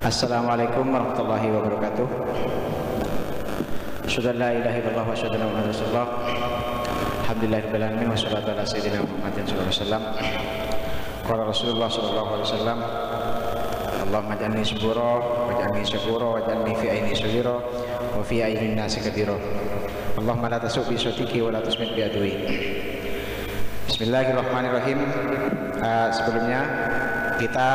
Assalamualaikum warahmatullahi wabarakatuh. Asyhadu an la ilaha illallah wa asyhadu anna Muhammadar Rasulullah. Alhamdulillahirabbil alamin wassalatu ala sayyidina Muhammadin sallallahu alaihi wasallam. Qala Rasulullah sallallahu alaihi wasallam, Allahumma ij'alni sabura waj'alni syakura waj'alni fi aini sabira wa fi ainin nasi kabira. Allahumma la tasuk bi sawtiki wa la tusmit bi adwi. Bismillahirrahmanirrahim. Sebelumnya kita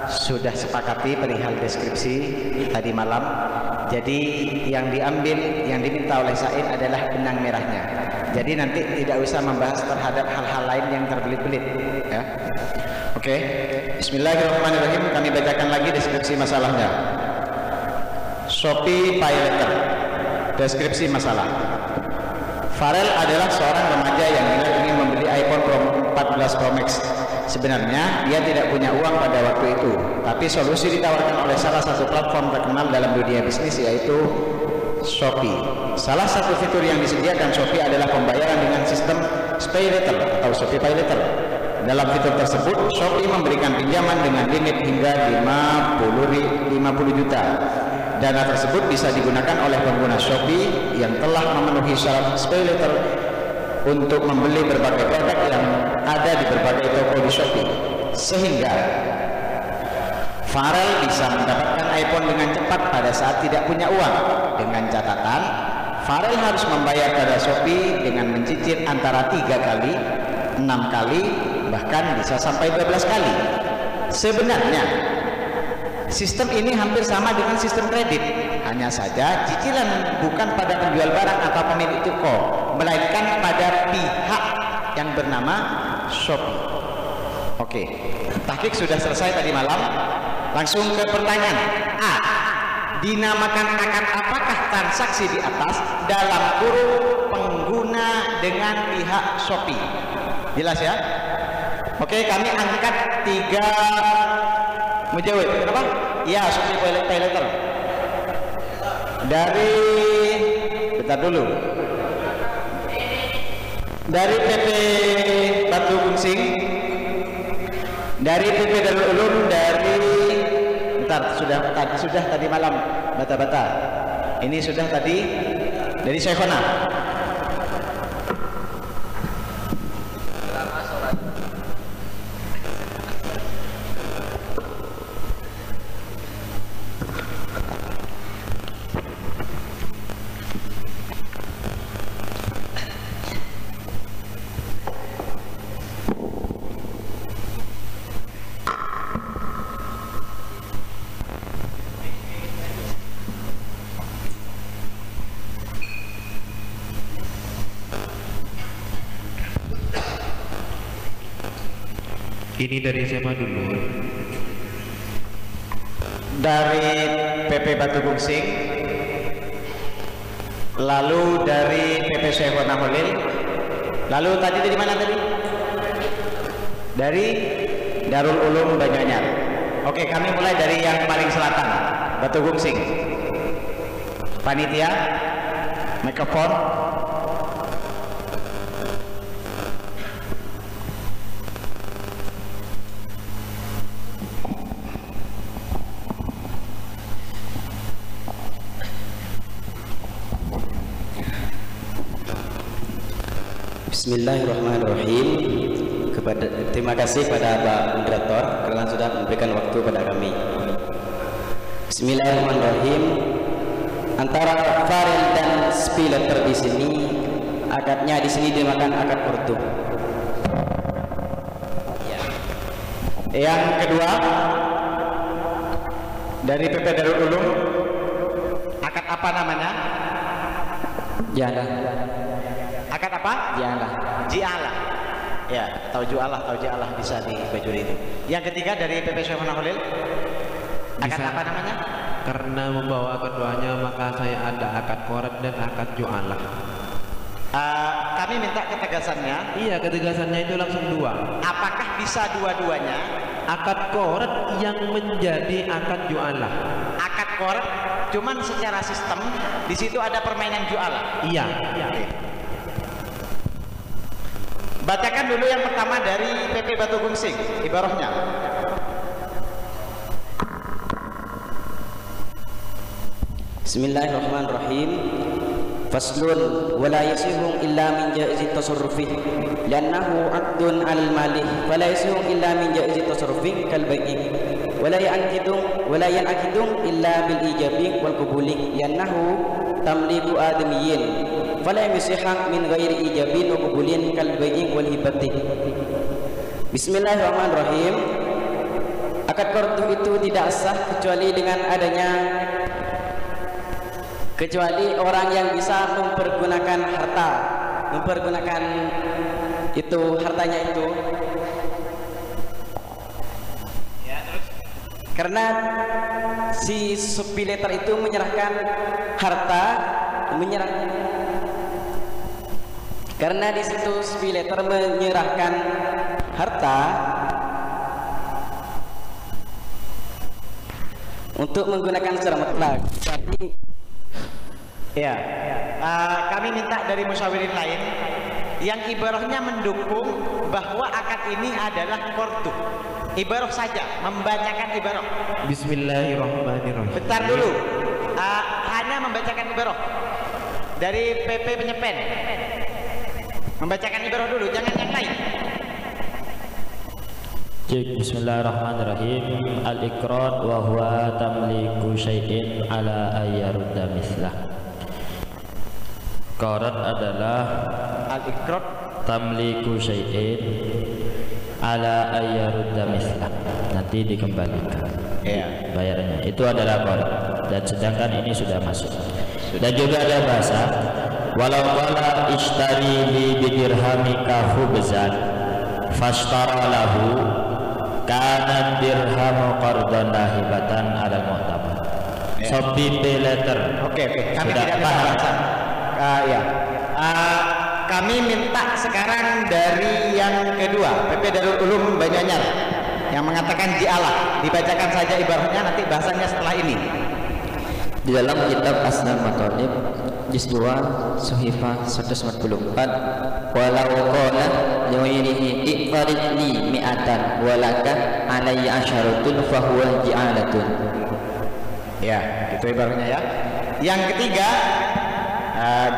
sudah sepakati perihal deskripsi tadi malam. Jadi yang diambil, yang diminta oleh Said adalah benang merahnya. Jadi nanti tidak usah membahas terhadap hal-hal lain yang terbelit-belit ya. Oke. Bismillahirrahmanirrahim. Kami bacakan lagi deskripsi masalahnya. Shopee Pay Letter. Deskripsi masalah. Farel adalah seorang remaja yang ingin membeli iPhone 14 Pro Max. Sebenarnya dia tidak punya uang pada waktu itu, tapi solusi ditawarkan oleh salah satu platform terkenal dalam dunia bisnis, yaitu Shopee. Salah satu fitur yang disediakan Shopee adalah pembayaran dengan sistem Pay Letter atau Shopee Pay Letter. Dalam fitur tersebut, Shopee memberikan pinjaman dengan limit hingga 50 juta. Dana tersebut bisa digunakan oleh pengguna Shopee yang telah memenuhi syarat Pay Letter untuk membeli berbagai produk yang ada di berbagai toko di Shopee, sehingga Farel bisa mendapatkan iPhone dengan cepat pada saat tidak punya uang. Dengan catatan, Farel harus membayar pada Shopee dengan mencicil antara 3 kali, 6 kali, bahkan bisa sampai 12 kali. Sebenarnya sistem ini hampir sama dengan sistem kredit, hanya saja cicilan bukan pada penjual barang atau pemilik toko, melainkan pada pihak yang bernama Shopee. Oke, tahqiq sudah selesai tadi malam. Langsung ke pertanyaan. A. Dinamakan akad apakah transaksi di atas dalam kurung pengguna dengan pihak Shopee? Jelas ya? Oke, kami angkat 3 mujawab. Kenapa? Ya, Shopee Pay Letter. Dari, bentar dulu. Dari PP Batu Gungsing, dari PP Darul Ulum, dari bentar sudah tadi malam bata-bata. Ini sudah tadi dari Syekhona. Ini dari siapa dulu? Dari PP Batu Gungsing, lalu dari PP Syekhona Holil, lalu tadi dari mana tadi? Dari Darul Ulum Banyuanyar. Oke, kami mulai dari yang paling selatan, Batu Gungsing. Panitia, mikrofon. Bismillahirrahmanirrahim. Terima kasih kepada Pak Moderator karena sudah memberikan waktu pada kami. Bismillahirrahmanirrahim. Antara Farel dan Pay Letter di sini, akadnya di sini dinamakan akad ordo. Ya. Yang kedua dari PP Darul Ulum, akad apa namanya? Jalah. Akad apa? Jalah. Jialah. Ya, atau jualah, atau jialah bisa di baju itu. Yang ketiga dari PP Syekhona Holil, akad apa namanya? Karena membawa keduanya maka saya ada akad koret dan akad jualah. Kami minta ketegasannya. Iya, ketegasannya itu langsung 2. Apakah bisa dua-duanya? Akad koret yang menjadi akad jualah. Akad koret, cuman secara sistem di situ ada permainan jualah. Iya. Bacakan dulu yang pertama dari PP Batu Gungsing, ibarahnya. Bismillahirrahmanirrahim. Faslun wala yasihu illa min jaizi tasarrufi li'annahu 'aqdun 'alal mali wala yasihu illa min jaizi tasarrufi kal bai'i wala yan'aqidu illa bil ijabi wal qabuli li'annahu tamliku adamiyyin fala yasihu min ghairi ijabin wa qabulin kal bai'i wal hibati. Bismillahirrahmanirrahim. Akad qardu itu tidak sah kecuali dengan adanya orang yang bisa mempergunakan hartanya itu ya, terus. Karena si spileter itu menyerahkan harta, karena di situ spileter menyerahkan harta untuk menggunakan secara mutlak. Jadi ya, kami minta dari musyawirin lain yang ibarahnya mendukung bahwa akad ini adalah qardu. Ibarah saja, membacakan ibarah. Bismillahirrahmanirrahim. Bentar dulu, hanya membacakan ibarah dari PP Penyepen. Membacakan ibarah dulu, jangan yang lain. Bismillahirrahmanirrahim. Al-iqrar wa huwa tamliku syai'in ala ayyarudda mislah. Qarad adalah al-iqrar tamliku syai'in ala ayyarudda mislah. Nanti dikembalikan. Iya. Bayarnya. Itu adalah qarad. Dan sedangkan ini sudah masuk. Dan juga ada bahasa walau qala ishtari li bidirhamika khubzan fashtara lahu kana dirhamu qardan lahibatan alal mu'tabar. Sopi pay letter. Oke. Kami sudah tidak paham. Ya. Kami minta sekarang dari yang kedua, PP Darul Ulum Banyuanyar, yang mengatakan ji'alah. Dibacakan saja ibaratnya, nanti bahasanya setelah ini. di dalam kitab Asnal Matalib juz 2 Suhifah 144, walau qala liwirihi iqfarid li mi'atan walaka alayya asyaratun fahuwa ji'alatun. Ya, itu ibaratnya ya. Yang ketiga,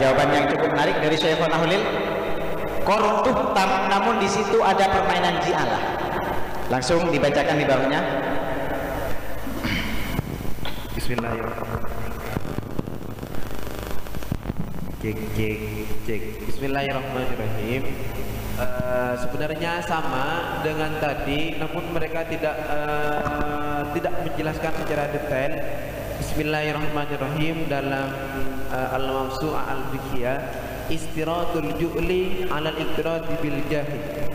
jawaban yang cukup menarik dari Syekhona Hulil, qarduh namun di situ ada permainan ji'alah. Langsung dibacakan ibaratnya. Bismillahirrahmanirrahim. Cek. Bismillahirrahmanirrahim. Sebenarnya sama dengan tadi, namun mereka tidak menjelaskan secara detail. Bismillahirrahmanirrahim. Dalam Al-Mawsu'ah Al-Fiqhiyah, istiratul ju'li 'ala al-iqtirad bil jahi.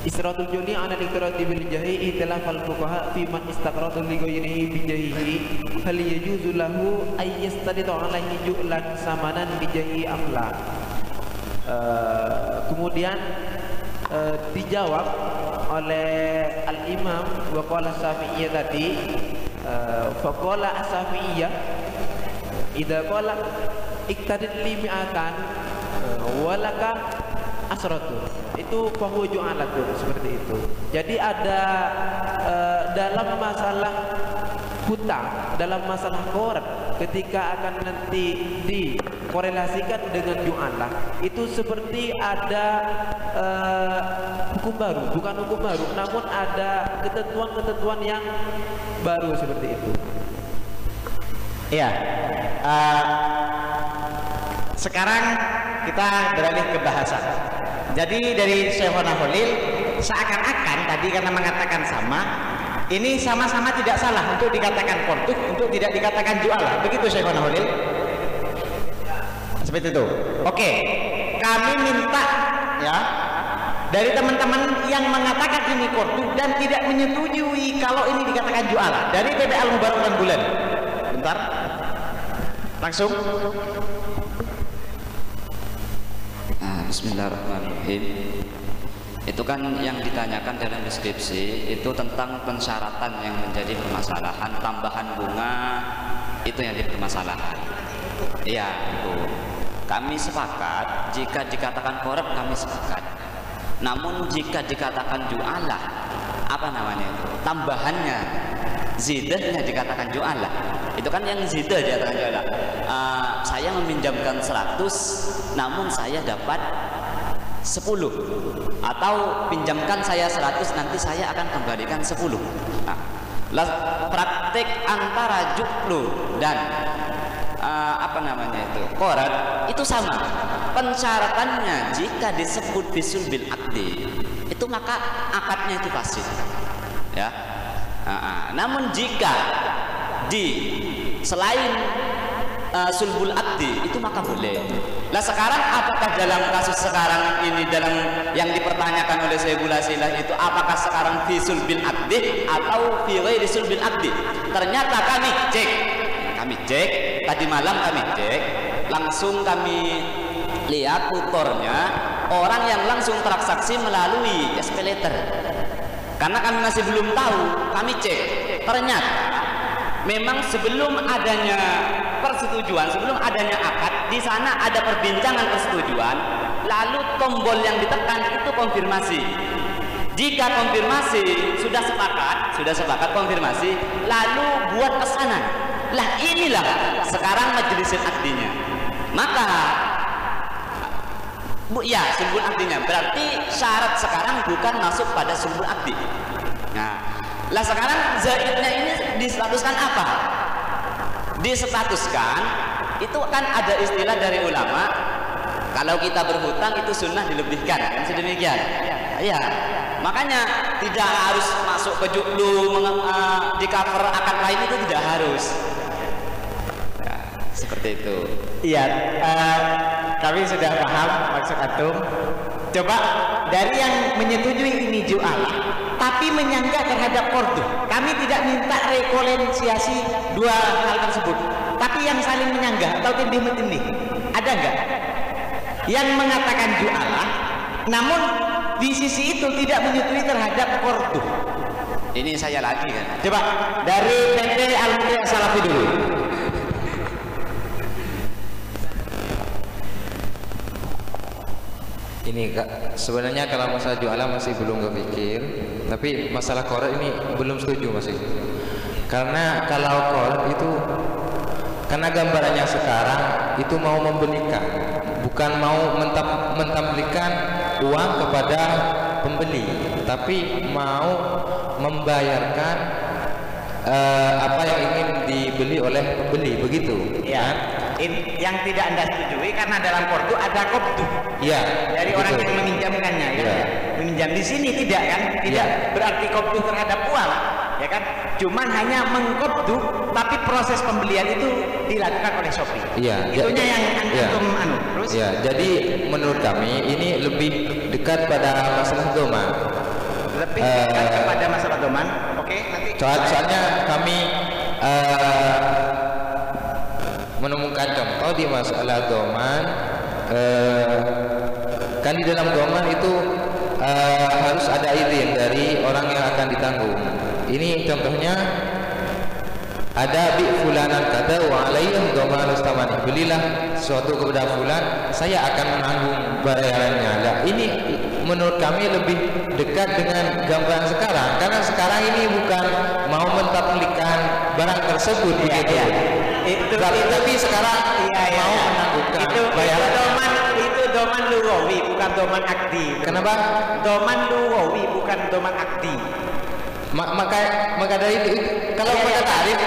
Istiratul ju'li 'ala al-iqtirad bil jahi ikhtilaf al-fuqaha fi man istaqrada li ghairihi bi jahihi hal yajuzu lahu ay yastaridu 'alaihi ju'lan samanan bi jahi afla. Kemudian dijawab oleh Al-Imam wa qala Syafi'iyah tadi, faqala Syafi'iyah idza qala iktadid li mi'atan walaka asratun, itu fahuwa ju'alatun, seperti itu. Jadi ada dalam masalah hutang, dalam masalah qarad, ketika akan nanti dikorelasikan dengan ju'alah, itu seperti ada hukum baru, bukan hukum baru, namun ada ketentuan-ketentuan yang baru seperti itu. Iya. Sekarang kita beralih ke bahasa. Jadi dari Syekhona Hulil, seakan-akan tadi karena mengatakan sama, ini sama-sama tidak salah untuk dikatakan qarduh, untuk tidak dikatakan ju'alah. Begitu Syekhona Hulil? Seperti itu. Oke. Kami minta ya dari teman-teman yang mengatakan ini qarduh dan tidak menyetujui kalau ini dikatakan ju'alah, dari PP Al-Mubarak dan Bulan. Bentar. Langsung. Bismillahirrahmanirrahim. Itu kan yang ditanyakan dalam deskripsi itu tentang pensyaratan yang menjadi permasalahan, tambahan bunga itu yang jadi permasalahan. Iya, itu. Kami sepakat jika dikatakan qarad, kami sepakat. Namun jika dikatakan ju'alah, apa namanya itu, tambahannya, zidahnya dikatakan ju'alah. Itu kan yang zidah dikatakan ju'alah. Saya meminjamkan 100 namun saya dapat 10, atau pinjamkan saya 100 nanti saya akan kembalikan 10. Nah, praktik antara ju'lu dan apa namanya itu, qorad itu sama. Pensyaratannya jika disebut bisulbil akdi itu maka akadnya itu fasid, ya. Namun jika selain sulbul akdi itu maka boleh. Nah sekarang apakah dalam kasus sekarang ini, dalam yang dipertanyakan oleh Sayyidul Asilah itu, apakah sekarang fi sulbil akdi atau fi ghairi sulbil akdi? Ternyata kami cek tadi malam, langsung kami lihat tutornya orang yang langsung transaksi melalui SP letter. Karena kami masih belum tahu, kami cek, ternyata memang sebelum adanya persetujuan, sebelum adanya akad, di sana ada perbincangan persetujuan, lalu tombol yang ditekan itu konfirmasi. Jika konfirmasi sudah sepakat konfirmasi, lalu buat pesanan. Lah inilah sekarang majelis akdinya. Maka ya sulbul akdinya berarti syarat sekarang bukan masuk pada sulbul akdi. Nah, lah sekarang zaidnya ini distatuskan apa? Distatuskan itu kan ada istilah dari ulama, kalau kita berhutang itu sunnah dilebihkan, kan sedemikian. Ya, makanya tidak harus masuk ke ju'lu, di cover akad lain itu tidak harus. Ya, seperti itu. Iya, kami sudah paham maksud antum. Coba dari yang menyetujui ini ju'alah tapi menyangka terhadap kordu, kami tidak minta rekolensiasi dua hal tersebut, tapi yang saling menyanggah atau tindih-tindih, ada enggak yang mengatakan ju'alah namun di sisi itu tidak menyetujui terhadap kordu? Ini saya lagi kan. Coba dari PT Al-Muqri Salafi dulu. Ini Kak, sebenarnya kalau masalah jualan masih belum kepikir, tapi masalah korot ini belum setuju masih. Karena kalau korot itu, karena gambarannya sekarang itu mau membelikan, bukan mau mentamplikan uang kepada pembeli, tapi mau membayarkan apa yang ingin dibeli oleh pembeli, begitu. Ya. Yang tidak Anda setujui karena dalam kordu ada kopdu. Iya. Dari betul. orang yang meminjamkannya, ya. Meminjam di sini tidak kan? Tidak berarti kopdu terhadap uang, ya kan? Cuman hanya mengkopdu, tapi proses pembelian itu dilakukan oleh Shopee. Iya. Itunya yang antum terus. Ya, jadi menurut kami ini lebih dekat pada masalah doman. Lebih dekat kepada masalah doman. Oke, nanti. Soalnya kami menemukan contoh di masalah doman, kan di dalam doman itu harus ada izin dari orang yang akan ditanggung. Ini contohnya ada bi fulanan kata wa alaihim doman ustamani, belilah sesuatu kepada fulan, saya akan menanggung bayarannya. Nah, ini menurut kami lebih dekat dengan gambaran sekarang, karena sekarang ini bukan mau mentaplikan barang tersebut, begitu. Tapi sekarang mau menanggungkan bayaran. Itu doman lugawi, bukan doman akdi. Kenapa? Doman lugawi bukan doman akdi. Maka dari itu, kalau pada tarif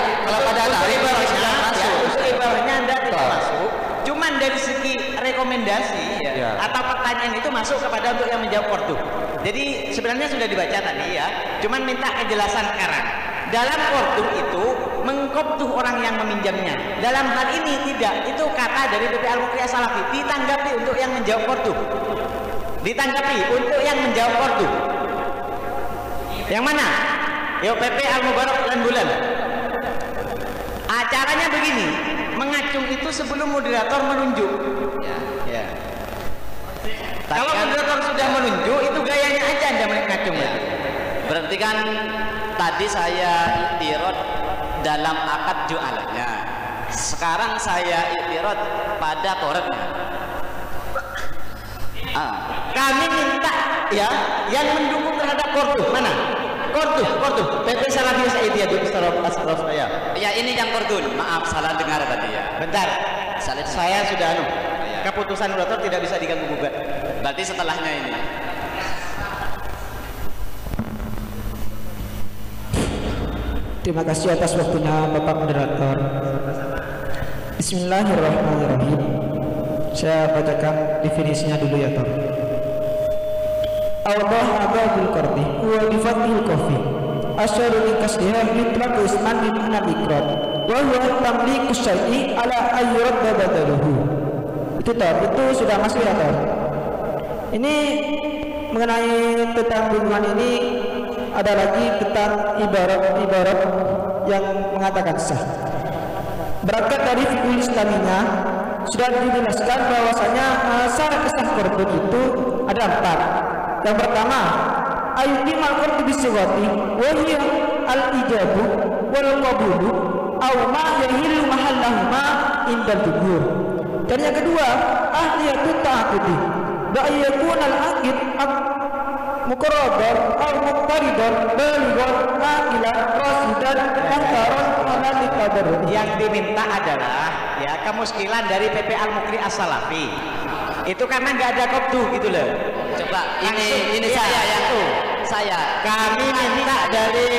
sudah masuk. Ibaratnya Anda tidak masuk. Cuman dari segi rekomendasi atau pertanyaan itu masuk kepada untuk yang menjawab kordu. Jadi sebenarnya sudah dibaca tadi ya. Cuman minta kejelasan sekarang. Dalam kordu itu mengkopduh orang yang meminjamnya. Dalam hal ini tidak. Itu kata dari PP Al-Muqri Salafi. Ditanggapi untuk yang menjawab kordu. Ditanggapi untuk yang menjawab kordu. Yang mana? Yo PP Al-Mubarak bulan-bulan. Acaranya begini, mengacung itu sebelum moderator menunjuk. Ya. Kalau moderator sudah menunjuk, itu gayanya aja Anda mengacung. Ya. Berarti kan tadi saya iktirad dalam akad ju'alahnya. Sekarang saya iktirad pada koretnya. Kami minta ya yang mendukung terhadap kordu mana? Kordu. PP Salafi Saidiyah Asraf saya. Ya ini yang kordun. Maaf salah dengar tadi ya. Bentar. Saya sudah keputusan kurator tidak bisa diganggu gugat. Berarti setelahnya ini. Terima kasih atas waktunya Bapak Moderator. Bismillahirrahmanirrahim. Saya bacakan definisinya dulu ya, Tor. Allah abadul qardi wa bi fathil qafi asyaru min kasriha yutlaqu isman bi ma'na iqrar wa huwa tamliku syai'i ala ayyurad badaluhu. Itu Tor, itu sudah masuk ya, Tor. Ini mengenai tentang hubungan ini ada lagi tentang ibarat yang mengatakan sah. Berangkat dari fikih Islaminya sudah dijelaskan bahwasanya syarat sah korban itu ada 4. Yang pertama, ayyumal qardu bisiwati wa hiya al-ijabu wal qabulu aw ma yahillu mahallahuma indal jumhur. Dan yang kedua, ahliyatut ta'aqudi wa ayyakuna al-aqid muqarraban aw muqtaridan balighan aqilan rasidan muhtaran ala liqadar. Yang diminta adalah ya kemuskilan dari PP Al-Mukri As-Salafi. Itu karena nggak ada kopdu gitu loh. Coba ini saya yang saya. Kami minta dari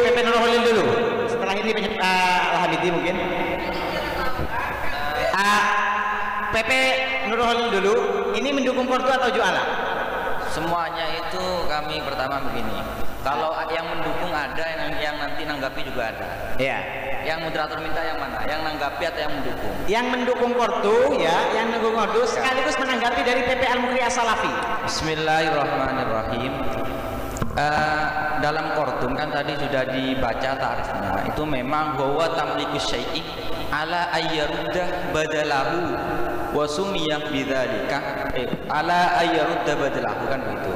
PP Nurul Holil dulu. Setelah ini Al-Hamidi mungkin. PP Nurul Holil dulu. Ini mendukung kordu atau jualan? Semuanya itu kami pertama begini. Kalau yang mendukung ada, yang nanti nanggapi juga ada. Iya. Yang moderator minta yang mana? Yang nanggapi atau yang mendukung? Yang mendukung kordu ya, yang mendukung kordu sekaligus menanggapi dari PP Al-Mukri As-Salafi. Bismillahirrahmanirrahim. Dalam kordun kan tadi sudah dibaca ta'rifnya. Itu memang bahwa tamlikus syai'i ala ayyaruddah badalahu wa sumiyah bidzalika ala ayyarudda badalahu, kan begitu.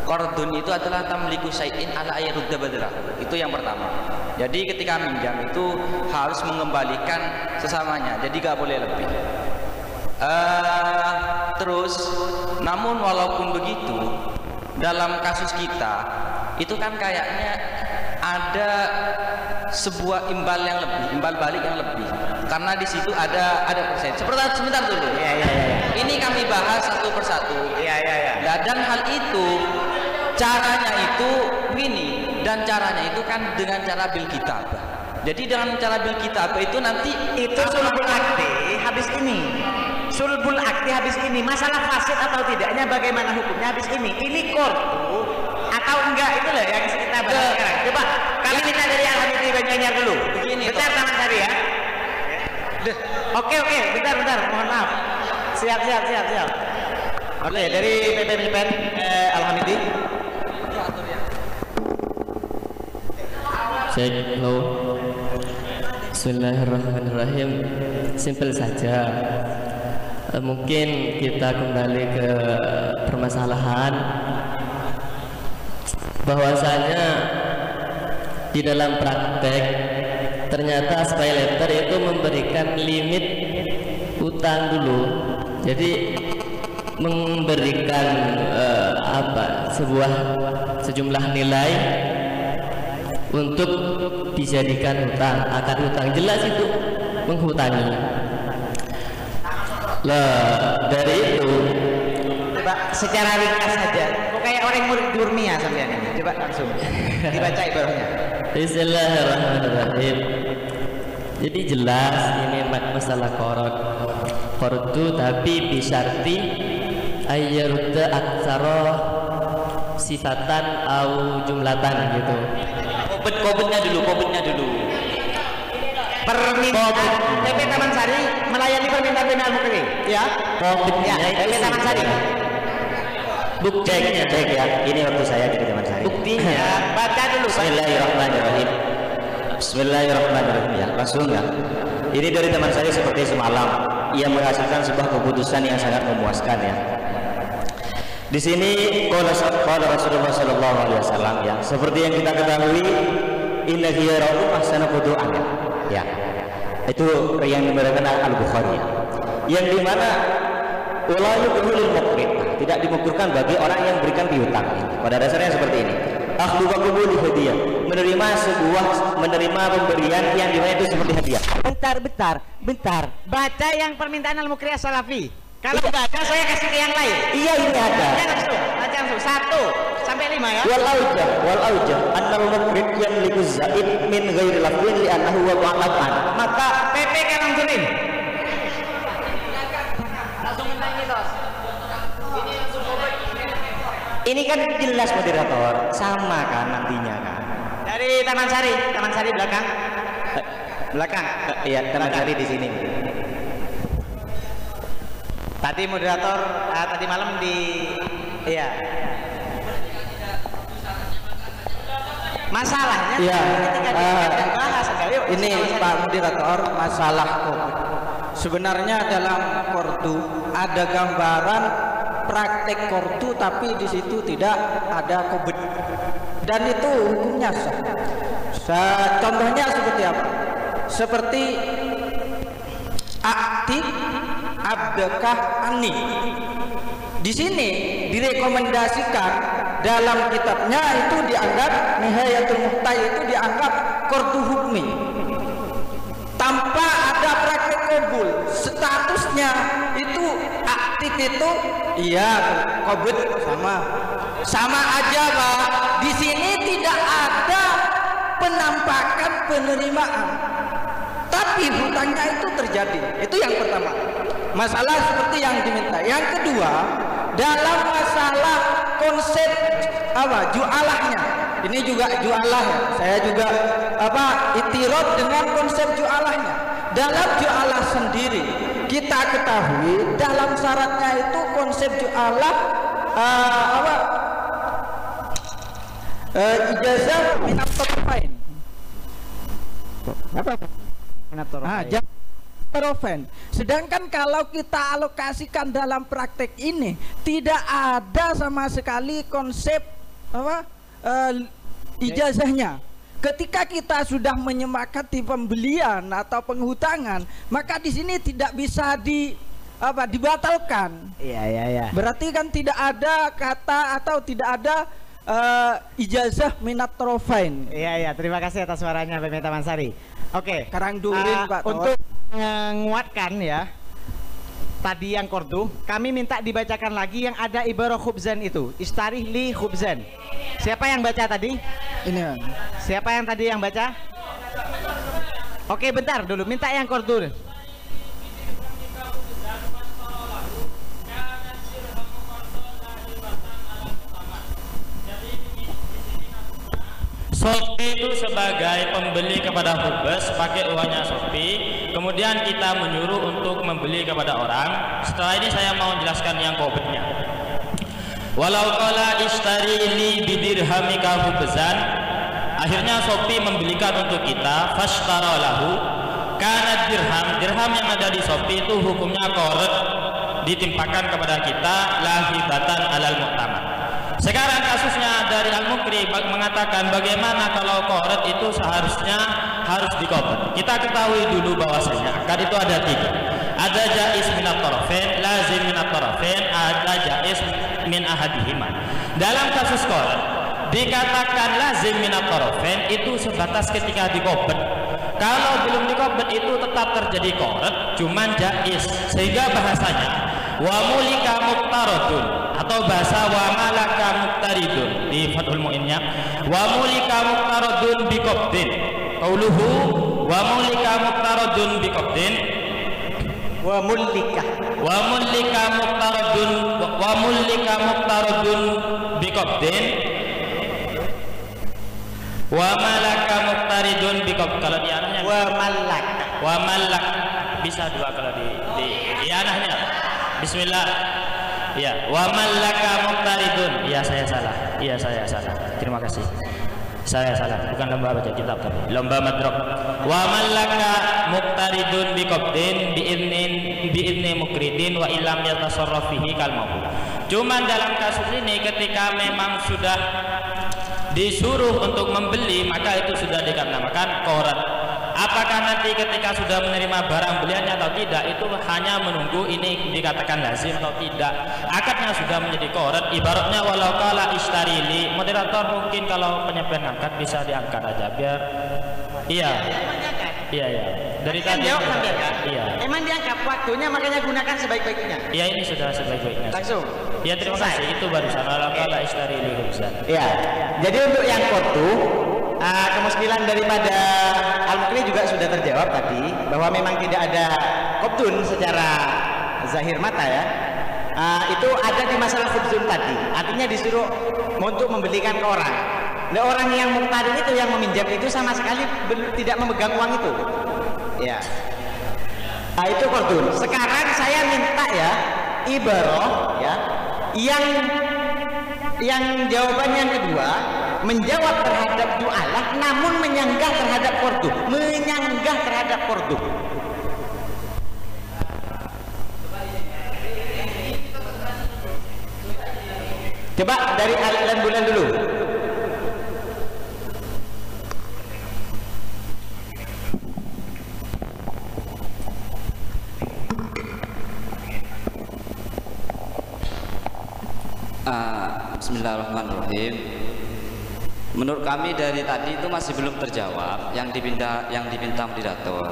Qardun itu adalah tamliku syai'in ala ayyarudda badalahu. Itu yang pertama. Jadi ketika minjam itu harus mengembalikan sesamanya. Jadi gak boleh lebih. Terus namun walaupun begitu, dalam kasus kita itu kan kayaknya ada sebuah imbal yang lebih, imbal balik yang lebih, karena di situ ada persen. Sebentar dulu. Ya. Ini kami bahas satu persatu. Ya. Dan hal itu caranya itu begini, dan caranya itu kan dengan cara bil kitabah. Jadi dengan cara bil kitabah itu nanti itu sulbul akdi habis ini. Sulbul akdi habis ini. Masalah fasid atau tidaknya bagaimana hukumnya habis ini. Ini kordu atau enggak, itu loh yang kita bahas sekarang. Coba kami minta dari Al-Hamidi Banyuanyar dulu. Begini, bentar Taman Sari ya. Oke, bentar, mohon maaf. Siap. Oke, dari PP Pen Al-Hamidi. Hello. Bismillahirrahmanirrahim. Simpel saja. Mungkin kita kembali ke permasalahan bahwasanya di dalam praktek ternyata pay letter itu memberikan limit utang dulu. Jadi memberikan sejumlah nilai untuk dijadikan hutang, akad hutang, jelas itu menghutangi. Lah dari itu coba secara ringkas saja. Kok kayak orang murid Durmia sampean ini. Coba langsung dibaca ibaratnya. Bismillahirrahmanirrahim. Jadi jelas ini masalah kordu, tapi bisyarti ayyarudda aksara sifatan au jumlatan gitu. Kobitnya dulu. Permintaan PP Taman Sari melayani permintaan PP Al-Mukri. Ya. Kobitnya PP Taman Sari. Buktinya cek ya. Ini waktu saya di Taman Sari. Buktinya baca dulu. Bismillahirrahmanirrahim. Bismillahirrahmanirrahim ya. Langsung ya. Ini dari teman saya seperti semalam. Ia merasakan sebuah keputusan yang sangat memuaskan ya. Di sini qala Rasulullah sallallahu alaihi wasallam ya, seperti yang kita ketahui, inna khiyarakum ahsana qudu'an ya. Itu yang diberikan Al-Bukhari ya. Yang dimana ula yuqulul muqrid, tidak dimukurkan bagi orang yang berikan piutang. Pada dasarnya seperti ini. akhdu wa qabul hadiah, menerima pemberian yang dimana itu seperti hadiah. Bentar. Baca yang permintaan Al-Muqri As-Salafi. Kalau baca saya kasih ke yang lain. Iya, ini ada. Ya langsung, baca langsung 1 sampai 5 ya. Wal aujah annal muqrid yamliku zaid min ghairi lafzin li annahu wa mu'allafan. Maka PP kan langsurin. Langsung minta ini tos. Ini langsung obat. Ini kan jelas moderator, sama kan nantinya kan. Dari Taman Sari belakang. Iya, Taman Sari di sini. Tadi moderator tadi malam iya. Masalahnya ini Pak Moderator, masalah COVID. Sebenarnya dalam kordu ada gambaran praktek kordu, tapi di situ tidak ada COVID, dan itu hukumnya sah. Contohnya seperti apa? Seperti aktif abdekah ani. Di sini direkomendasikan dalam kitabnya itu dianggap Nihayatul Muhtaj, itu dianggap kordu hukmi tanpa ada praktek kabul. Statusnya itu aktif, itu iya COVID sama aja Pak. Di sini tidak ada penampakan penerimaan, tapi hutangnya itu terjadi. Itu yang pertama, masalah seperti yang diminta. Yang kedua, dalam masalah konsep jualahnya, ini juga jualah ya. Saya juga itirad dengan konsep jualahnya. Dalam jualah sendiri kita ketahui dalam syaratnya itu konsep jualah ijazah minat tarafain. Sedangkan kalau kita alokasikan dalam praktek ini tidak ada sama sekali konsep ijazahnya. Ketika kita sudah menyepakati pembelian atau penghutangan, maka di sini tidak bisa dibatalkan. Iya. Berarti kan tidak ada kata atau tidak ada ijazah minat tarafain. Iya. Terima kasih atas suaranya Pak Taman Sari. Oke. Karangdurin Pak. Untuk menguatkan ya tadi yang kordu, kami minta dibacakan lagi yang ada ibarah khubzan itu. Istarih li khubzan. Siapa yang baca tadi? Ini. Siapa yang tadi yang baca? Oke, bentar dulu, minta yang kordu. Shopee itu sebagai pembeli kepada Hubes pakai uangnya Shopee, kemudian kita menyuruh untuk membeli kepada orang. Setelah ini saya mau jelaskan yang COVID-nya. Walau qala ishtari li bidirhamika hubzan, akhirnya Shopee membelikan untuk kita, fashtara lahu, karena dirham yang ada di Shopee itu hukumnya qard, ditimpakan kepada kita lahibatan alal mu'tamad. Sekarang kasusnya dari Al-Muqri mengatakan bagaimana kalau qard itu seharusnya harus dikoper. Kita ketahui dulu bahwasanya akad itu ada 3. Ada jaiz minat tarafain, lazim minat tarafain, ada jaiz min ahadihima. Dalam kasus qard dikatakan lazim minat tarafain itu sebatas ketika dikoper. Kalau belum dikoper itu tetap terjadi qard, cuman jaiz. Sehingga bahasanya wa mulika muqtaradun atau bahasa wa malaka muqtaridun di Fathul Mu'innya, wa mulika muqtaradun biqabdin. Qauluhu wa mulika muqtaradun biqabdin, Wa mulika muqtaradun biqabdin, wa malaka muqtaridun biqabdin. Kalau di anahnya wa malak bisa 2 kalau di anahnya. Bismillah. Ya, wa malaka muqtaridun. Ya, saya salah. Terima kasih. Saya salah, bukan lomba baca kitab tapi lomba madrok. Wa malaka muqtaridun biqabdin bi'idni muqridin wa illam yatasarraf fihi kal mawquf. Cuman dalam kasus ini ketika memang sudah disuruh untuk membeli, maka itu sudah dikatakan qard. Apakah nanti ketika sudah menerima barang beliannya atau tidak, itu hanya menunggu ini dikatakan lazim atau tidak. Akadnya sudah menjadi qarat, ibaratnya walau qala ishtarili. Moderator mungkin kalau penyepen angkat bisa diangkat aja biar iya. Dari tadi jawab kan diangkat? Iya. Emang diangkat waktunya, makanya gunakan sebaik-baiknya. Iya, ini sudah sebaik-baiknya. Langsung. Ya, terima kasih. Itu barusan walau qala ishtarili khubzan. Ya. Jadi untuk yang kortu, kemuskilan daripada Al-Mukri juga sudah terjawab tadi, bahwa memang tidak ada khubzun secara zahir mata ya. Itu ada di masalah khubzun tadi, artinya disuruh untuk membelikan ke orang. Nah, orang yang muqtarin itu, yang meminjam itu sama sekali tidak memegang uang itu ya. Itu khubzun. Sekarang saya minta ya ibarah ya, yang jawaban yang kedua menjawab terhadap ju'alah namun menyanggah terhadap kordu, menyanggah terhadap kordu. Coba dari alilan bulan dulu. Bismillahirrahmanirrahim. Menurut kami dari tadi itu masih belum terjawab yang diminta moderator.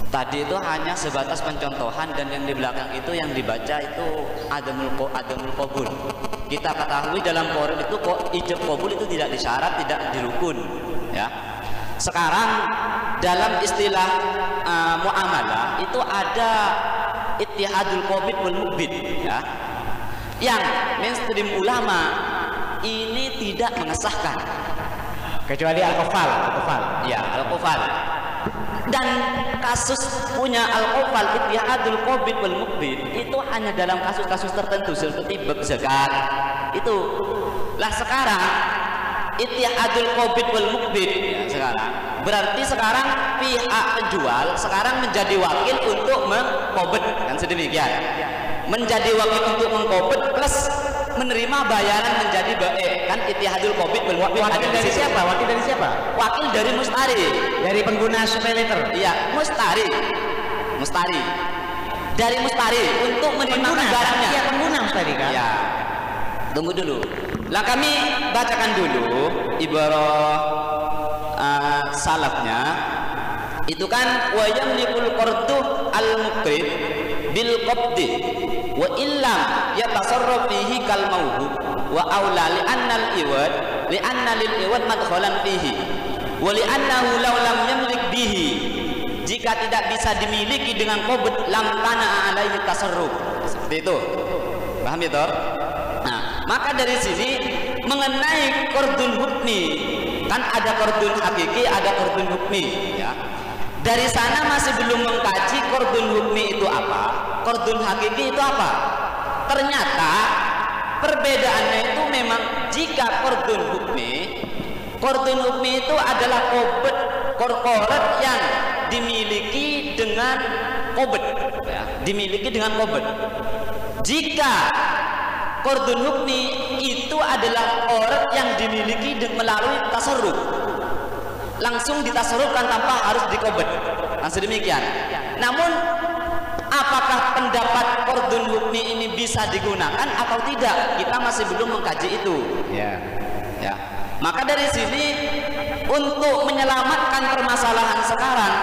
Tadi itu hanya sebatas pencontohan, dan yang di belakang itu yang dibaca itu adamul qabul. Kita ketahui dalam Quran itu kok ijab qabul itu tidak disyarat, tidak dirukun ya. Sekarang dalam istilah muamalah itu ada ittihadul qabid wal muqbid ya. Yang mainstream ulama ini tidak mengesahkan kecuali al-qafal ya, al-qafal. Dan kasus punya al-qafal ittihadul qabid wal muqbid itu hanya dalam kasus-kasus tertentu seperti zakat itu lah. Sekarang ittihadul qabid wal muqbid ya, sekarang berarti sekarang pihak penjual sekarang menjadi wakil untuk mengqabid, kan sedemikian, menjadi wakil untuk mengqabid plus menerima bayaran menjadi kan ittihadul qabid wal muqbid. Wakil dari siapa? Wakil dari siapa? Wakil dari mustari, dari pengguna supply letter. Iya, mustari dari mustari untuk menerima barangnya. Iya, pengguna mustari kan? Ya. Tunggu dulu. Lah kami bacakan dulu ibarah salafnya. Itu kan wa yamlikul qardu al-muqrid bil qabdi wa illam yatasarraf fihi kal mawhub wa aula li anna al-iwad li anna lil iwad madkhalan fihi wa li annahu law lam yamlik bihi, jika tidak bisa dimiliki dengan qabd lam tana alaihi tasarruf. Seperti itu. Paham ya toh? Nah, maka dari sini mengenai qardun hukmi, kan ada qardun hakiki, ada qardun hukmi ya. Dari sana masih belum mengkaji qardun hukmi itu apa, qardun hakiki itu apa. Ternyata perbedaannya itu memang jika qardun hukmi itu adalah korporat yang dimiliki dengan qabd ya, dimiliki dengan qabd. Jika qardun hukmi itu adalah orang yang dimiliki melalui tasarruf, langsung ditasarrufkan tanpa harus dikobet, langsung demikian. Namun apakah pendapat qardun hukmi ini bisa digunakan atau tidak, kita masih belum mengkaji itu ya. Maka dari sini untuk menyelamatkan permasalahan sekarang,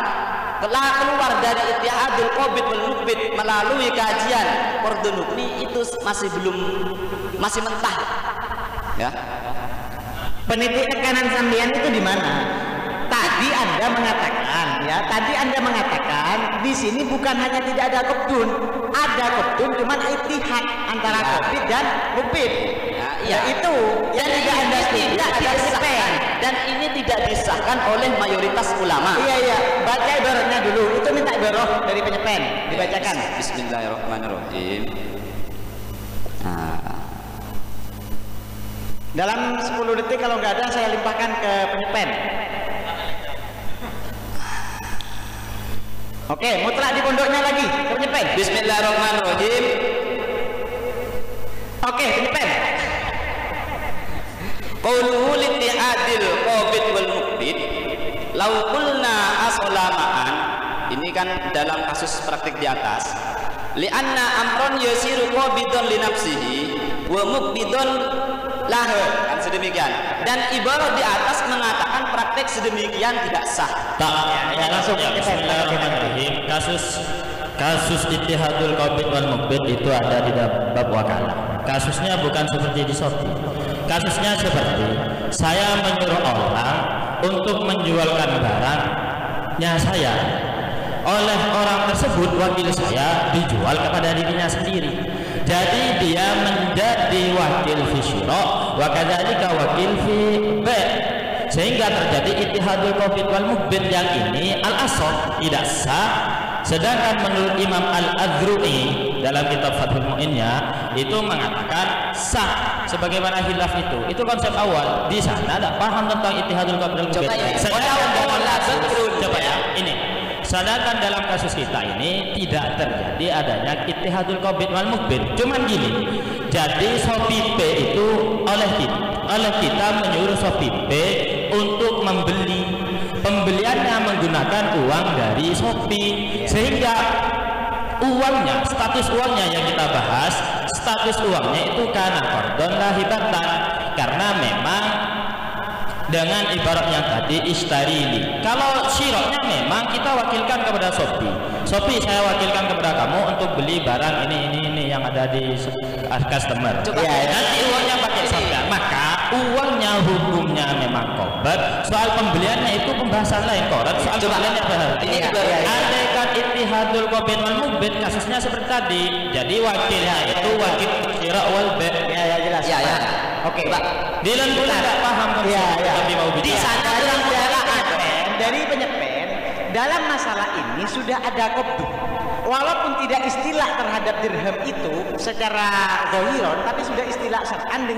telah keluar dari ittihadul qabid wal muqbid melalui kajian qardun hukmi itu masih mentah ya. Penitik tekanan sampean itu di mana? Tadi Anda mengatakan di sini bukan hanya tidak ada qabdun, ada qabdun cuman ittihad antara qabid dan muqbid. Ya, itu yang tidak Anda tidak disahkan, dan ini tidak disahkan oleh mayoritas ulama. Iya, baca ibaratnya dulu. Itu minta ibarah dari penyepen dibacakan. Bismillahirrahmanirrahim. Dalam 10 detik kalau nggak ada saya limpahkan ke penyepen. Oke, mutlak di pondoknya lagi ke penyepen. Bismillahirrahmanirrahim. Oke, penyepen. Qauluhu littihadil qabid wal muqbid lau qulna asolamaan, ini kan dalam kasus praktik di atas, li'anna amron yasiru qabidun li nafsihi wa mubidun lahu, kan sedemikian. Dan ibarat di atas mengatakan praktek sedemikian tidak sah. Ya, langsung ya, bismillahirrahmanirrahim. Kasus ittihadul qabid wal mubid itu ada di dalam bab wakalah. Kasusnya bukan seperti di Shopee. Kasusnya seperti saya menyuruh orang untuk menjualkan barangnya saya, oleh orang tersebut wakil saya dijual kepada dirinya sendiri. Jadi dia menjadi wakil fi syira wa kadzalika wakil fi bai', sehingga terjadi ittihadul qabid wal mubid yang ini al-asl tidak sah. Sedangkan menurut Imam Al-Adhrui dalam kitab Fathul Mu'innya itu mengatakan sah, sebagaimana khilaf itu konsep awal. Di sana tidak paham tentang ittihadul qabid wal mubid. Coba ya, ini. Sedangkan dalam kasus kita ini tidak terjadi adanya ittihadul qabid wal mubid. Cuman gini, jadi Shopee Pay itu oleh kita menyuruh Shopee Pay untuk membeli, pembeliannya menggunakan uang dari Shopee, sehingga uangnya, status uangnya yang kita bahas, status uangnya itu karena qardon lahibatan, karena memang dengan ibarat yang tadi istarili. Kalau syiroknya memang kita wakilkan kepada Shopee, saya wakilkan kepada kamu untuk beli barang ini yang ada di customer. Nanti uangnya pakai sampean, maka uangnya hukumnya memang qobat. Soal pembeliannya itu pembahasan lain, korat. Soal pembeliannya ada ittihadul qabid wal mubid, kasusnya seperti tadi. Jadi wakilnya itu wakil syira wal bai'. Ya jelas. Oke, Pak. Dilan pula tidak paham di sana dari penyepen dalam masalah ini sudah ada qabdu. Walaupun tidak istilah terhadap dirham itu secara zahiron, tapi sudah istilah syar'an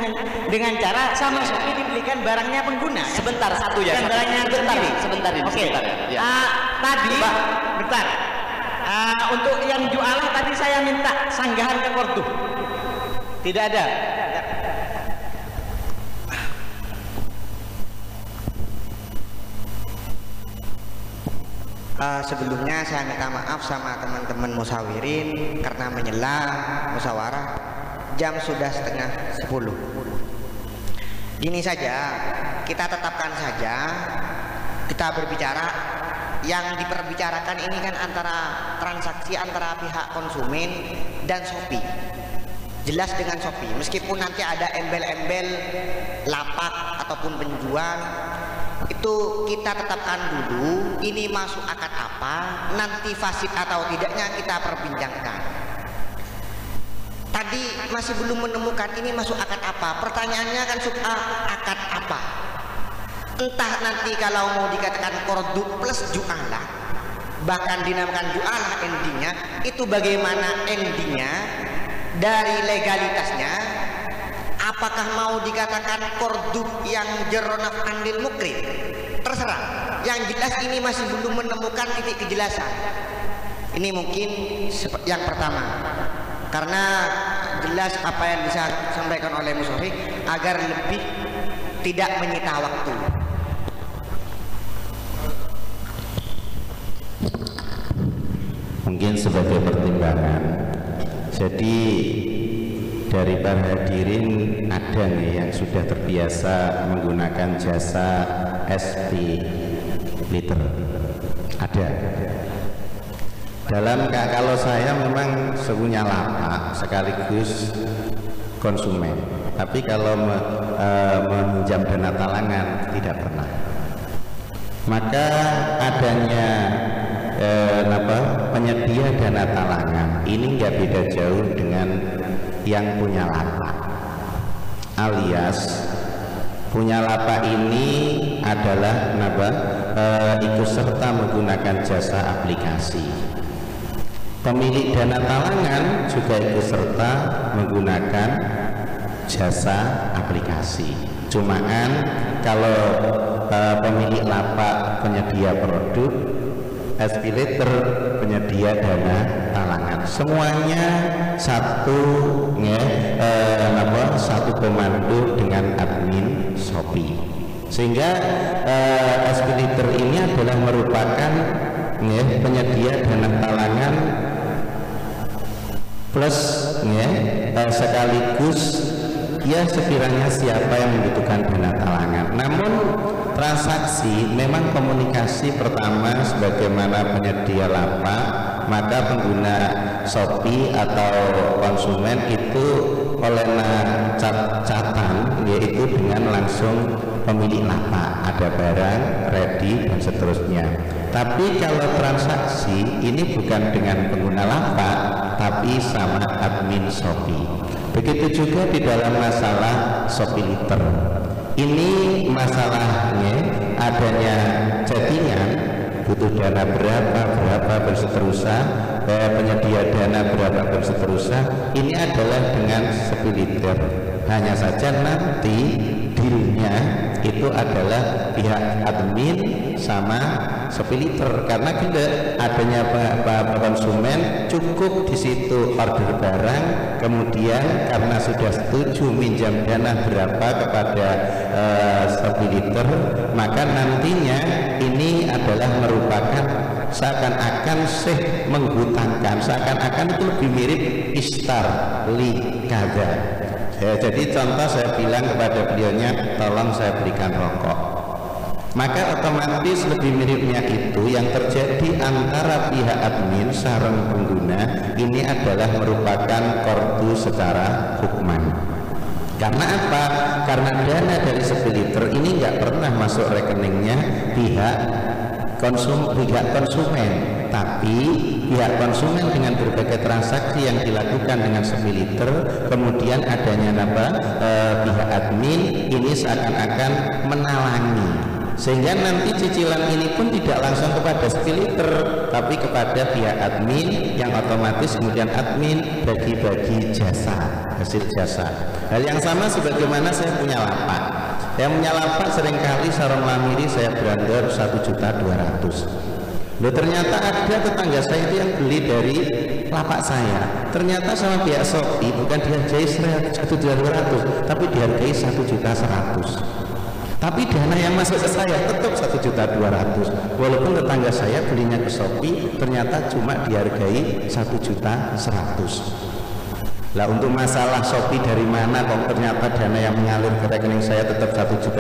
dengan cara sama Shopee dibelikan barangnya pengguna. Sebentar, satu ya. Barangnya sebentar. Oke. Tadi, bentar. Untuk yang jualah tadi saya minta sanggahan ke Kordu. Tidak ada. Sebelumnya saya minta maaf sama teman-teman musawirin karena menyela musyawarah. Jam sudah 9:30. Ini saja, kita tetapkan saja, kita berbicara yang diperbicarakan ini kan antara transaksi antara pihak konsumen dan Shopee. Jelas dengan Shopee, meskipun nanti ada embel-embel lapak ataupun penjual, itu kita tetapkan dulu ini masuk akad apa, nanti fasid atau tidaknya kita perbincangkan. Tadi masih belum menemukan ini masuk akad apa, pertanyaannya kan akad apa. Entah nanti kalau mau dikatakan kordu plus ju'alah, bahkan dinamakan ju'alah endingnya, itu bagaimana endingnya dari legalitasnya. Apakah mau dikatakan kordu yang jeronaf andil mukrim? Terserah. Yang jelas ini masih belum menemukan titik kejelasan. Ini mungkin yang pertama, karena jelas apa yang bisa disampaikan oleh Musafi agar lebih tidak menyita waktu. Mungkin sebagai pertimbangan. Jadi dari para hadirin ada nih yang sudah terbiasa menggunakan jasa SP liter. Ada. Kalau saya memang punya lapak sekaligus konsumen, tapi kalau meminjam dana talangan tidak pernah. Maka adanya penyedia dana talangan ini nggak beda jauh dengan yang punya lapak, alias punya lapak ini adalah ikut serta menggunakan jasa aplikasi. Pemilik dana talangan juga ikut serta menggunakan jasa aplikasi. Cumaan kalau pemilik lapak penyedia produk, SPLetter penyedia dana talangan, semuanya satu komando dengan admin Shopee. Sehingga SPLiter ini adalah merupakan penyedia dana talangan plus sekaligus ya sekiranya siapa yang membutuhkan dana talangan. Namun transaksi memang komunikasi pertama sebagaimana penyedia lapak, maka pengguna Shopee atau konsumen itu oleh catatan yaitu dengan langsung pemilik lapak, ada barang ready dan seterusnya. Tapi kalau transaksi ini bukan dengan pengguna lapak tapi sama admin Shopee. Begitu juga di dalam masalah ShopeeLiter. Ini masalahnya adanya chattingan, butuh dana berapa berseterusan, penyedia dana berapa berseterusan. Ini adalah dengan ShopeeLiter. Hanya saja nanti dealnya itu adalah pihak admin sama ShopeeLiter, karena tidak adanya konsumen cukup di situ order barang, kemudian karena sudah setuju minjam dana berapa kepada ShopeeLiter, maka nantinya ini adalah merupakan seakan-akan menghutangkan, seakan-akan itu lebih mirip istar li kada. Jadi contoh saya bilang kepada beliaunya, tolong saya belikan rokok, maka otomatis lebih miripnya itu yang terjadi antara pihak admin sareng pengguna ini adalah merupakan kordu secara hukman. Karena apa? Karena dana dari ShopeeLiter ini nggak pernah masuk rekeningnya pihak konsumen, tapi pihak konsumen dengan berbagai transaksi yang dilakukan dengan ShopeeLiter, kemudian adanya pihak admin ini seakan-akan menalangi, sehingga nanti cicilan ini pun tidak langsung kepada ShopeeLiter tapi kepada pihak admin, yang otomatis kemudian admin bagi-bagi jasa, hasil jasa. Hal yang sama sebagaimana saya punya lapak. Yang punya lapak seringkali sarung lamiri saya berandor 1.200.000. Loh, ternyata ada tetangga saya itu yang beli dari lapak saya, ternyata sama pihak Shopee bukan dihargai 1.200.000 tapi dihargai 1.100.000. Tapi dana yang masuk ke saya tetap 1.200.000, walaupun tetangga saya belinya ke Shopee ternyata cuma dihargai 1.100.000. Lah, untuk masalah Shopee dari mana kok ternyata dana yang mengalir ke rekening saya tetap 1.200.000,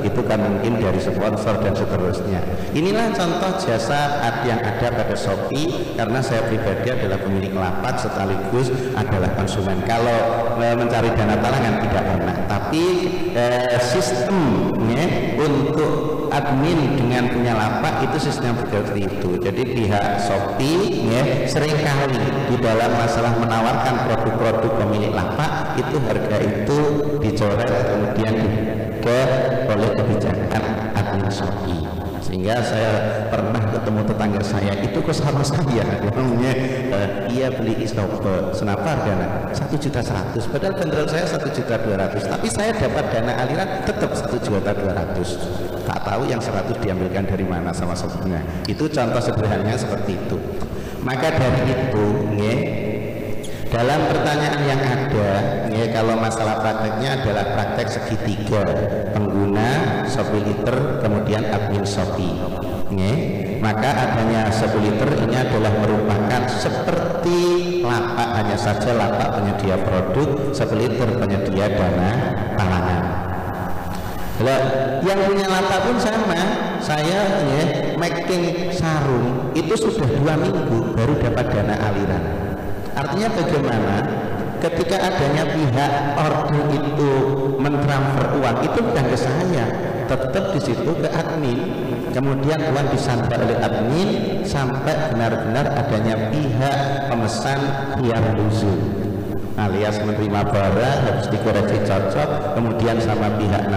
itu kan mungkin dari sponsor dan seterusnya. Inilah contoh jasa yang ada pada Shopee, karena saya pribadi adalah pemilik lapak sekaligus adalah konsumen. Kalau mencari dana talangan tidak pernah, tapi sistemnya untuk admin dengan punya lapak itu sistem seperti itu. Jadi pihak Shopee seringkali di dalam masalah menawarkan produk pemilik lapak itu harga itu dicoret kemudian oleh kebijakan admin Shopee. Sehingga saya pernah ketemu tetangga saya itu kok sama saya, dia beli Shopee senapa harganya 1.100.000, padahal bandrol saya 1.200.000, tapi saya dapat dana aliran tetap 1.200.000. Tak tahu yang 100 diambilkan dari mana sama Shopee-nya. Itu contoh sederhananya seperti itu. Maka dari itu dalam pertanyaan yang ada, kalau masalah prakteknya adalah praktek segitiga, pengguna ShopeeLiter kemudian admin Shopee. Maka adanya ShopeeLiter ini adalah merupakan seperti lapak, hanya saja lapak penyedia produk, ShopeeLiter penyedia dana talangan. Yang punya lapak pun sama, saya making sarung itu sudah 2 minggu baru dapat dana aliran. Artinya bagaimana? Ketika adanya pihak order itu mentransfer uang itu bukan ke saya, tetap di situ ke admin. Kemudian uang disantai oleh admin sampai benar-benar adanya pihak pemesan khiyar nuzul, alias menerima barang harus dikoreksi cocok, kemudian sama pihak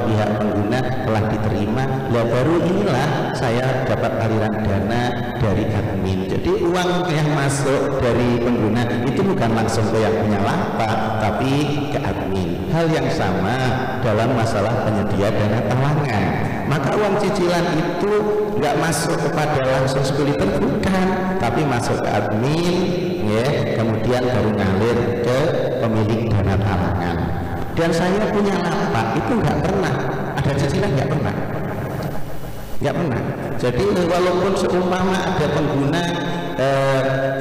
pihak pengguna telah diterima, baru inilah saya dapat aliran dana dari admin. Jadi uang yang masuk dari pengguna itu bukan langsung ke yang punya lapak tapi ke admin. Hal yang sama dalam masalah penyedia dana talangan, maka uang cicilan itu nggak masuk kepada langsung ShopeeLiter, bukan, tapi masuk ke admin, kemudian baru ngalir ke pemilik dana talangan. dan saya punya lapak itu nggak pernah ada cicilan, nggak pernah. Jadi walaupun seumpama ada pengguna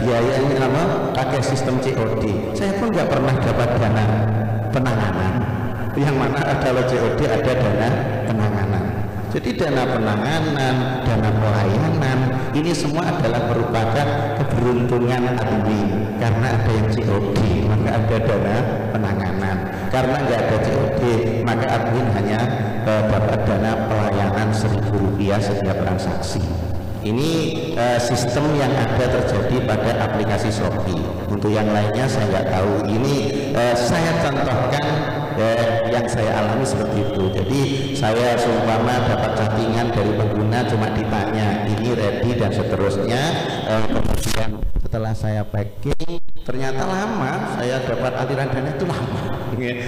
biayanya pakai sistem COD, saya pun nggak pernah dapat dana penanganan. Yang mana kalau COD ada dana penanganan. Jadi dana penanganan, dana pelayanan, ini semua adalah merupakan keberuntungan admin. Karena ada yang COD, maka ada dana penanganan. Karena nggak ada COD, maka admin hanya dapat dana pelayanan Rp1.000 setiap transaksi. Ini sistem yang ada terjadi pada aplikasi Shopee. Untuk yang lainnya saya nggak tahu. Ini saya contohkan yang saya alami seperti itu. Jadi saya seumpama dapat chattingan dari pengguna, cuma ditanya ini ready dan seterusnya, kemudian setelah saya packing ternyata lama, saya dapat aliran dana itu lama,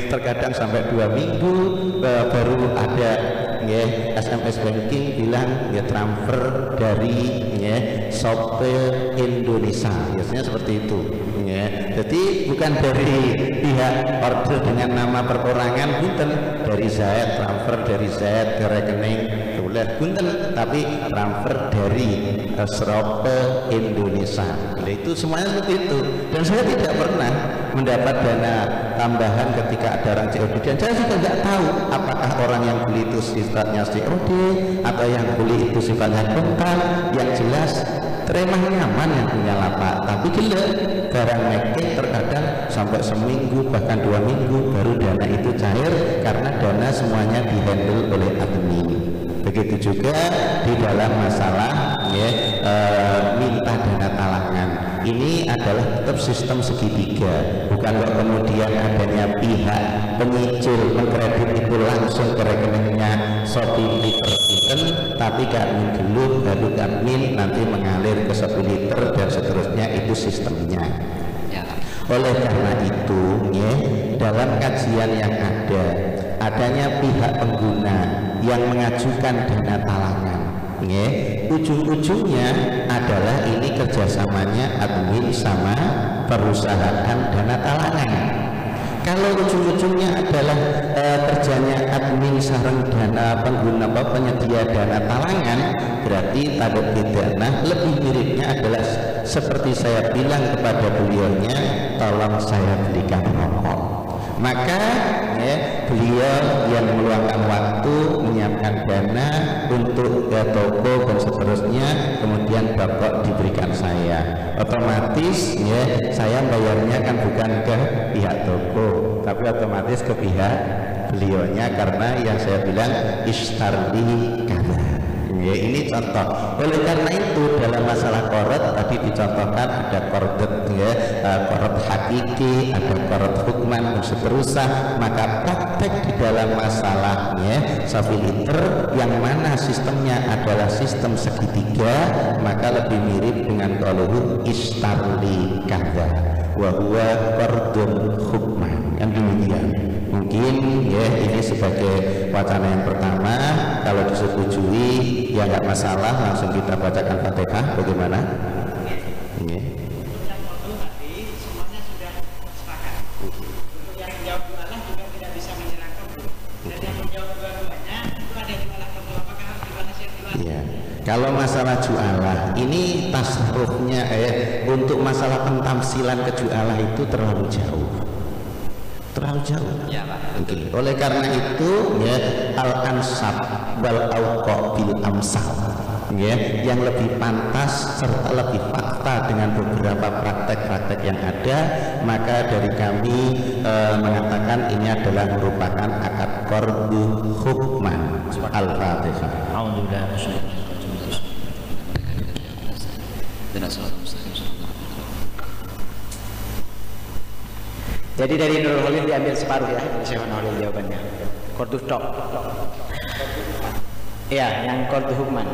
terkadang sampai 2 minggu baru ada SMS banking bilang transfer dari Shopee Indonesia, biasanya seperti itu. Jadi bukan dari pihak order dengan nama perorangan, punten, dari Zaid, transfer dari Zaid ke rekening boleh, punten, tapi transfer dari Shopee Indonesia. Itu semuanya seperti itu. Dan saya tidak pernah mendapat dana tambahan ketika ada orang COD, dan saya juga nggak tahu apakah orang yang beli itu sifatnya COD atau yang beli itu sifatnya kontan. Yang jelas teremah nyaman yang punya lapak, tapi gila barang making terkadang sampai seminggu bahkan 2 minggu baru dana itu cair, karena dana semuanya dihandle oleh admin. Begitu juga di dalam masalah minta dana talangan. Ini adalah tetap sistem segitiga, bukan kok kemudian adanya pihak penyicil mengkredit itu langsung ke rekeningnya Shopee liter, tapi admin dulu baru admin nanti mengalir ke Shopee liter dan seterusnya. Itu sistemnya. Oleh karena itu dalam kajian yang adanya pihak pengguna yang mengajukan dana talangan, ujung-ujungnya adalah ini kerjasamanya admin sama perusahaan dana talangan. Kalau ujung-ujungnya adalah kerjanya admin sareng dana pengguna penyedia dana talangan, berarti tabuk dana lebih miripnya adalah seperti saya bilang kepada beliaunya, tolong saya belikan rokok. Maka beliau yang meluangkan waktu menyiapkan dana untuk toko dan seterusnya, kemudian bapak diberikan saya. Otomatis saya bayarnya kan bukan ke pihak toko, tapi otomatis ke pihak beliaunya, karena yang saya bilang istarli kada. Ini contoh. Oleh karena itu dalam masalah korot tadi dicontohkan ada korot korot hakiki, ada korot hukman dan seterusnya. Maka praktek di dalam masalahnya Shopee liter yang mana sistemnya adalah sistem segitiga, maka lebih mirip dengan qauluhu istarli kada wa huwa qardun hukman. Yang demikian. Mungkin ini sebagai wacana yang pertama. Kalau disetujui ya nggak masalah, langsung kita bacakan Fatihah. Bagaimana? Kalau masalah jualah ini tasarrufnya untuk masalah pentamsilan ke jualah itu terlalu jauh. Ya, Pak. Okay. Oleh karena itu al-ansab wal auqa bil amsal, yang lebih pantas serta lebih fakta dengan beberapa praktek-praktek yang ada, maka dari kami mengatakan ini adalah merupakan akad qardu hukman. Al-Fatihah. Jadi dari Nurul Khalil diambil separuh ya, Syekh Nurul jawabannya. Qardu tok. Iya, yang qardu hukman.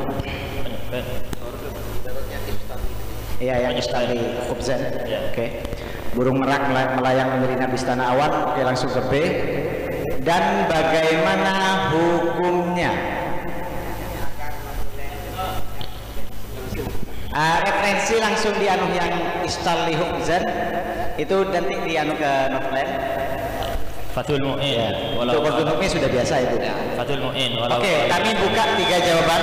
Iya, yang istari khubzan. Oke. Burung merak melayang menyelinap di istana awan. Oke, langsung ke B. Dan bagaimana hukumnya? Referensi langsung dianu yang istali khubzan. Itu nanti dianu ke Notland. Fathul Mu'in. Ya, untuk Fathul Mu'in sudah biasa itu. Fathul Mu'in. Oke, kami buka 3 jawaban.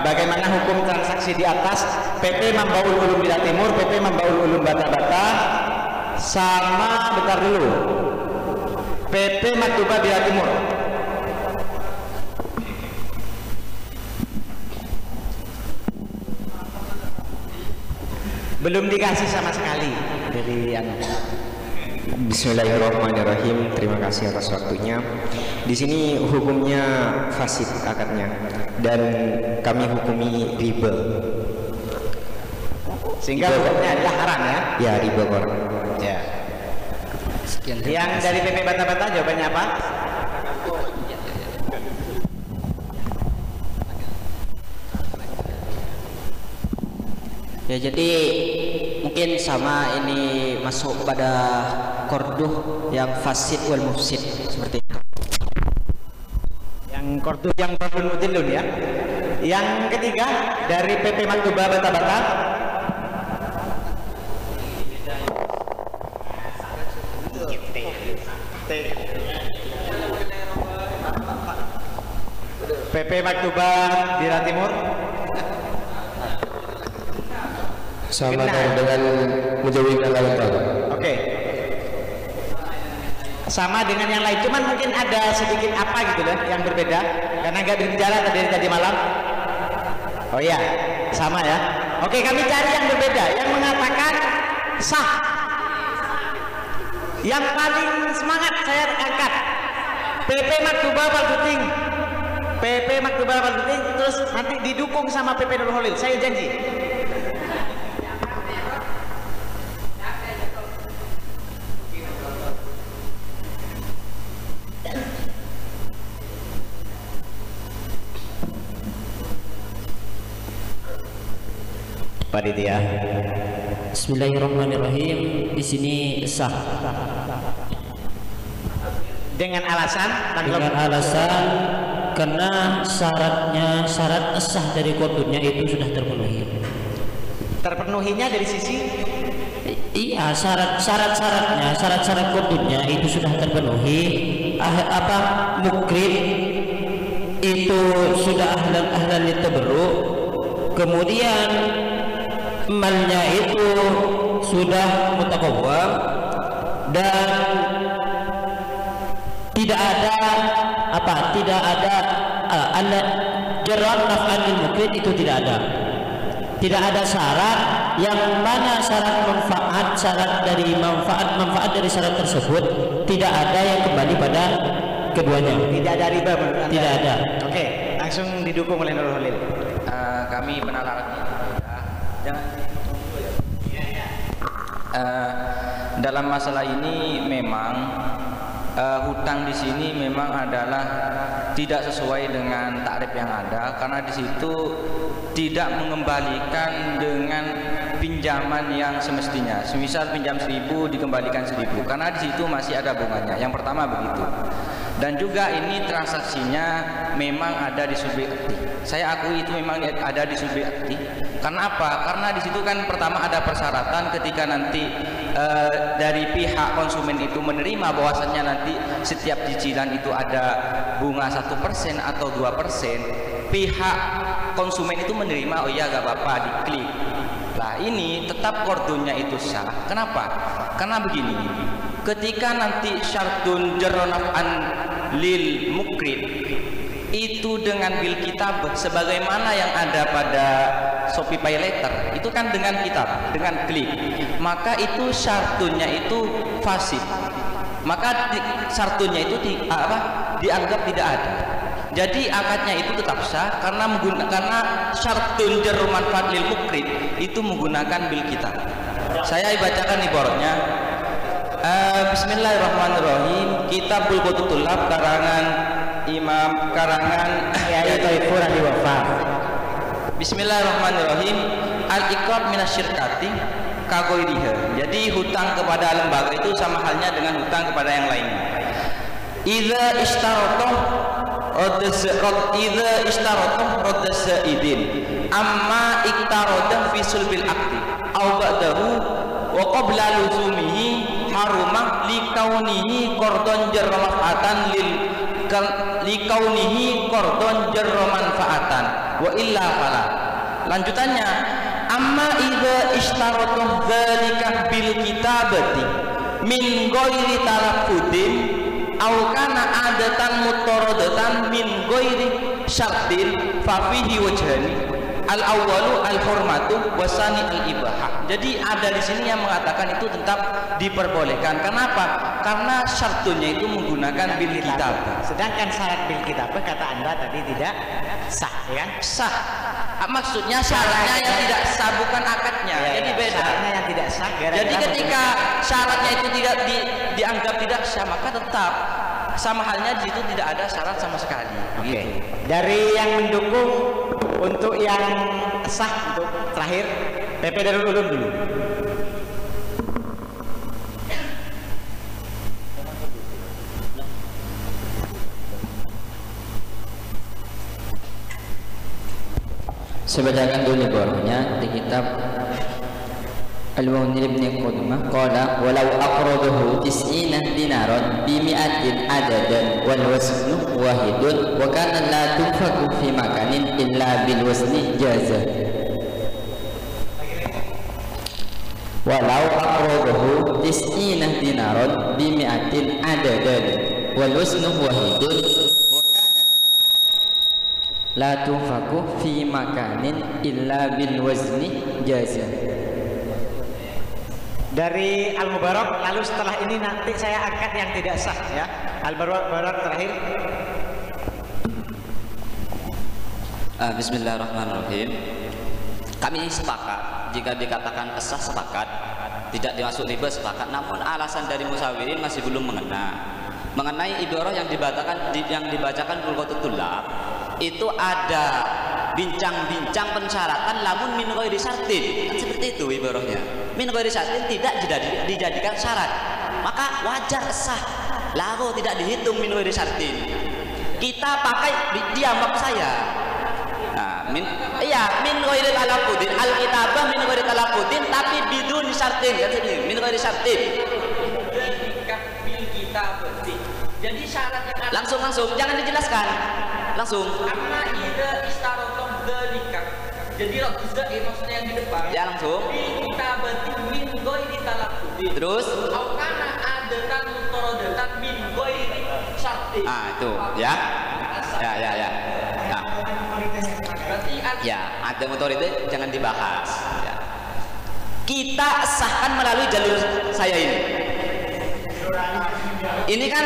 Bagaimana hukum transaksi di atas? PP Mambaul Ulum Bila Timur, PP Mambaul Ulum Bata-Bata, sama bentar dulu. PP Maktubah Bila Timur. Belum dikasih sama sekali dari Bismillahirrahmanirrahim. Terima kasih atas waktunya. Di sini hukumnya fasid akadnya dan kami hukumi riba. Sehingga hukumnya adalah haram ya? Ya, riba orang. Ya. Sekian. Yang dari PP Bata-Bata jawabannya apa? Ya, jadi mungkin sama ini masuk pada korduh yang fasid wal mufsid seperti itu. Yang korduh yang babun mudillun ya. Yang ketiga dari PP Maktubah Bata-Bata. PP Maktubah Bila Timur. Sama dengan menjauhkan lain tahun. Oke. Sama dengan yang lain, cuman mungkin ada sedikit apa gitu loh yang berbeda karena nggak berbicara tadi malam. Oh iya, sama ya. Oke, kami cari yang berbeda, yang mengatakan sah. Yang paling semangat saya angkat PP Maktubah Balduting. PP Maktubah Balduting terus nanti didukung sama PP Nurul Holil. Saya janji. Panitia. Bismillahirrahmanirrahim. Di sini sah. Dengan alasan? Dengan alasan karena syarat sah dari kodurnya itu sudah terpenuhi. Terpenuhinya dari sisi? Iya, syarat kodurnya itu sudah terpenuhi. Mukrib itu sudah ahlan litabarruk. Kemudian malnya itu sudah mutakawwam dan tidak ada jarran naf'an lil mukrid, itu tidak ada syarat yang mana syarat dari manfaat dari syarat tersebut tidak ada yang kembali pada keduanya. Tidak ada riba menurut Anda? Tidak ada. Oke, langsung didukung oleh Nurul Holil. Kami penalaran dalam masalah ini memang hutang di sini memang adalah tidak sesuai dengan takrif yang ada, karena di situ tidak mengembalikan dengan pinjaman yang semestinya. Semisal pinjam 1.000 dikembalikan 1.000, karena di situ masih ada bunganya. Yang pertama begitu. Dan juga ini transaksinya memang ada di subjek akti. Saya akui itu memang ada di subjek akti. Karena apa? Karena di situ kan pertama ada persyaratan ketika nanti dari pihak konsumen itu menerima bahwasannya nanti setiap cicilan itu ada bunga 1% atau 2%, pihak konsumen itu menerima, oh iya gak apa-apa, diklik. Nah ini tetap kordonya itu sah. Kenapa? Karena begini, ketika nanti syartun jarronaf'an lil mukrid itu dengan bil kitab sebagaimana yang ada pada Shopee Pay Later, itu kan dengan kitab, dengan klik, maka itu syartunnya itu fasid, maka syartunnya itu dianggap tidak ada. Jadi akadnya itu tetap sah karena syartun jarru manfaat lil mukrid itu menggunakan bil kitab. Saya bacakan ibaratnya. Bismillahirrahmanirrahim. Kitabul Qututulab karangan Imam Kiai Thaifur Ali Wafah. Bismillahirrahmanirrahim. Al-iqrad minasyirkati kagoiriha. Jadi hutang kepada lembaga itu sama halnya dengan hutang kepada yang lainnya. Idza ishtaratoh radda sa'idin amma iktarodah fi sulbil aqdi aw ba'dahu wa qabla luzumihi harumah likaunihi qardon jarra manfaatan likaunihi qardon jarra manfaatan wa illa fala. Lanjutannya, amma idza ishtaratu dzalika bil kitabati min ghairi talaffudin aw kana adatan mutaradatan min ghairi syartin fa fihi wajhani al awwalu al hurmatu wasani al ibahah. Jadi ada di sini yang mengatakan itu tetap diperbolehkan. Kenapa? Karena syartunya itu menggunakan bil kitab. Sedangkan syarat bil kitab kata Anda tadi tidak sah, ya kan? Sah. Maksudnya syaratnya yang tidak sah, bukan akadnya. Jadi beda. Syaratnya yang tidak sah. Jadi ketika syaratnya itu tidak dianggap tidak sah, maka tetap sama halnya di situ tidak ada syarat sama sekali. Oke. Dari yang mendukung untuk yang sah untuk terakhir PP Darul Ulum dulu. Saya bacakan dulu ibaratnya di kitab Al-Munir ibn Qudamah qala walau aqradahu 90 dinaran bi mi'atin adadan wal wasnu wahidun wa kana la tunfaku fi makanin illa bil wasni jaza. Walau aqradahu 90 dinaran bi mi'atin adadan wal wasnu wahidun wa kana la tunfaku fi makanin illa bil wazni jaza. Dari Al-Mubarak, lalu setelah ini nanti saya angkat yang tidak sah, ya. Al-Mubarak terakhir. Bismillahirrahmanirrahim. Kami sepakat, jika dikatakan sah sepakat, tidak dimasuk riba sepakat. Namun alasan dari musawirin masih belum mengenai ibarah yang dibacakan Bulghatul Tullab, itu ada bincang-bincang pensyaratan lamun min ghairi syartin. Kan seperti itu ibarahnya. Min ghairi syartin tidak dijadikan syarat, maka wajar sah. Lalu tidak dihitung min ghairi syartin. Kita pakai dia maksud saya. Nah, min ghairi talaffudin, al-kitabah min ghairi talaffudin tapi bidun syartin, kan seperti min ghairi syartin. Bil kitabati. Jadi syaratnya langsung jangan dijelaskan. Langsung. Amma idza istaratum dzalika. Jadi raqza maksudnya yang di depan. Ya langsung. Kitabati min ghairi talaffudin. Terus au kana adatan mutaradatan min ghairi syartin. Ah, itu ya. Ya. Nah. Ya, ada motor itu jangan dibahas ya. Kita sahkan melalui jalur saya ini. Ini kan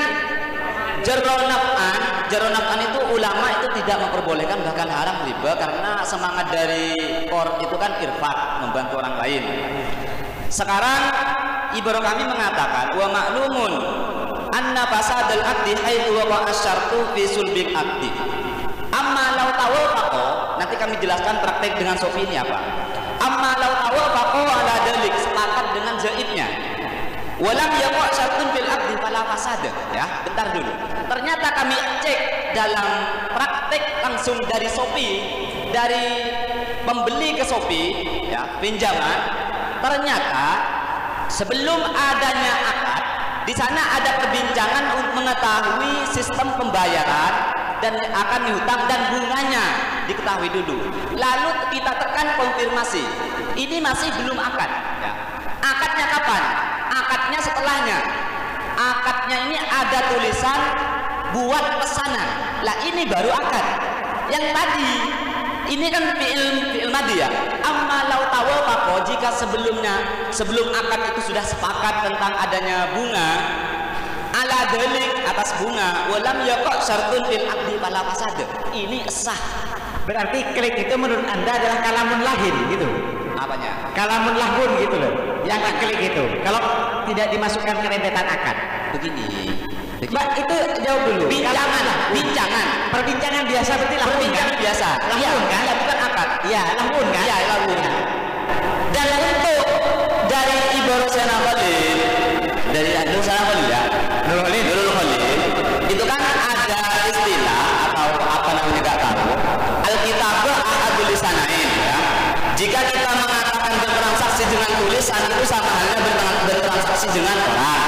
jarron naf'an itu ulama itu tidak memperbolehkan, bahkan haram riba, karena semangat dari itu kan irfaq, membantu orang lain. Sekarang ibarat kami mengatakan wa ma'lumun anna fasadal aqdi haitsu wa asyartu fi sulbil aqdi. Amma law tawafaqo, nanti kami jelaskan praktek dengan sofi ini apa. Amma law tawafaqo ala dalik, sepakat dengan zaidnya. Walam yaqa syartun fil aqdi fala fasad. Ya, bentar dulu. Ternyata kami cek dalam praktek langsung dari Shopee, dari pembeli ke Shopee, ya, pinjaman. Ternyata sebelum adanya akad, di sana ada perbincangan untuk mengetahui sistem pembayaran dan akan dihutang dan bunganya diketahui dulu. Lalu kita tekan konfirmasi. Ini masih belum akad. Ya. Akadnya kapan? Akadnya setelahnya. Akadnya ini ada tulisan buat pesanan. Lah ini baru akad. Yang tadi ini kan fi'il madhi ya. Amma law tawafaqo, jika sebelum akad itu sudah sepakat tentang adanya bunga, ala dalik atas bunga, walam yaqa syartun fil aqdi fala fasad. Ini sah. Berarti klik itu menurut Anda adalah kalamun lahin gitu. Apanya? Kalamun lahun gitu loh. Yang klik itu. Kalau tidak dimasukkan ke rentetan akad. Begini. Mbak, itu jawab dulu. Bincangan. Perbincangan biasa berarti lahun. Perbincangan biasa. Lahun kan? Ya, bukan akad. Iya, lahun kan? Iya, lahun. Dan untuk dari ibarat Sana Khalil, dari Nurul Khalil ya. Nurul Khalil. Itu kan ada istilah atau apa namanya enggak tahu. Al-kitabah ahadul lisanain ya. Jika kita mengatakan bertransaksi dengan tulisan, itu sama halnya bertransaksi dengan orang.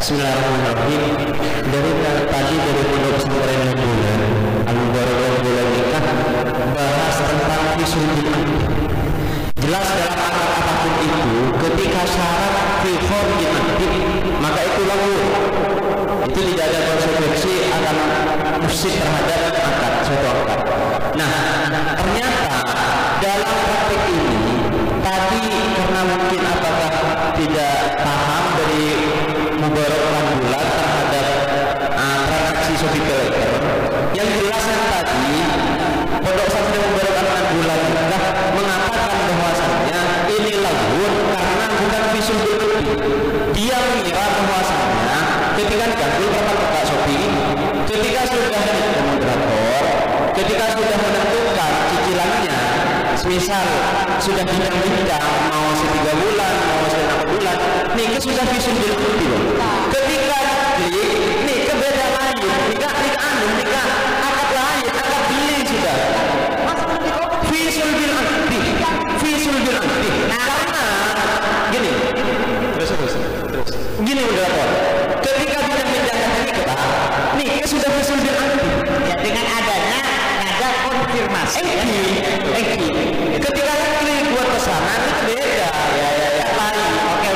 Bismillahirrahmanirrahim. Dari tadi dari pondok pesantren Bulan Al-Mubarak Bulan nikah bahas tentang fisul bid'ah. Jelas dalam akad apapun itu, ketika syarat fi kharjil akdi, maka itu lagu. Itu tidak ada konsekuensi akan mufsid terhadap akad, suatu akad. Nah, ternyata dalam praktik ini tadi karena mungkin apakah tidak paham dari Mubarak Bulan terhadap transaksi Shopee Paylater, yang jelas yang tadi pondok pesantren Mubarak Bulan juga mengatakan bahwasanya ini lagun karena bukan visul bil. Dia mengira bahwasanya ketika digabung dapat buka Shopee, ketika sudah menjadi moderator, ketika sudah menentukan cicilannya, misal sudah bincang-bincang mau 3 bulan, mau 6 bulan, nih sudah visul bil. Ketika klik, nih beda lain, nikah akad lain, akad beli sudah. Visul bil akdi. Karena gini, terus. Gini moderator, ketika bincang-bincang nikah, nih sudah visul bil akdi. Ya, dengan adanya ada konfirmasi. Eki. Ketika klik buat pesanan itu beda. Ya. Lain. Oke.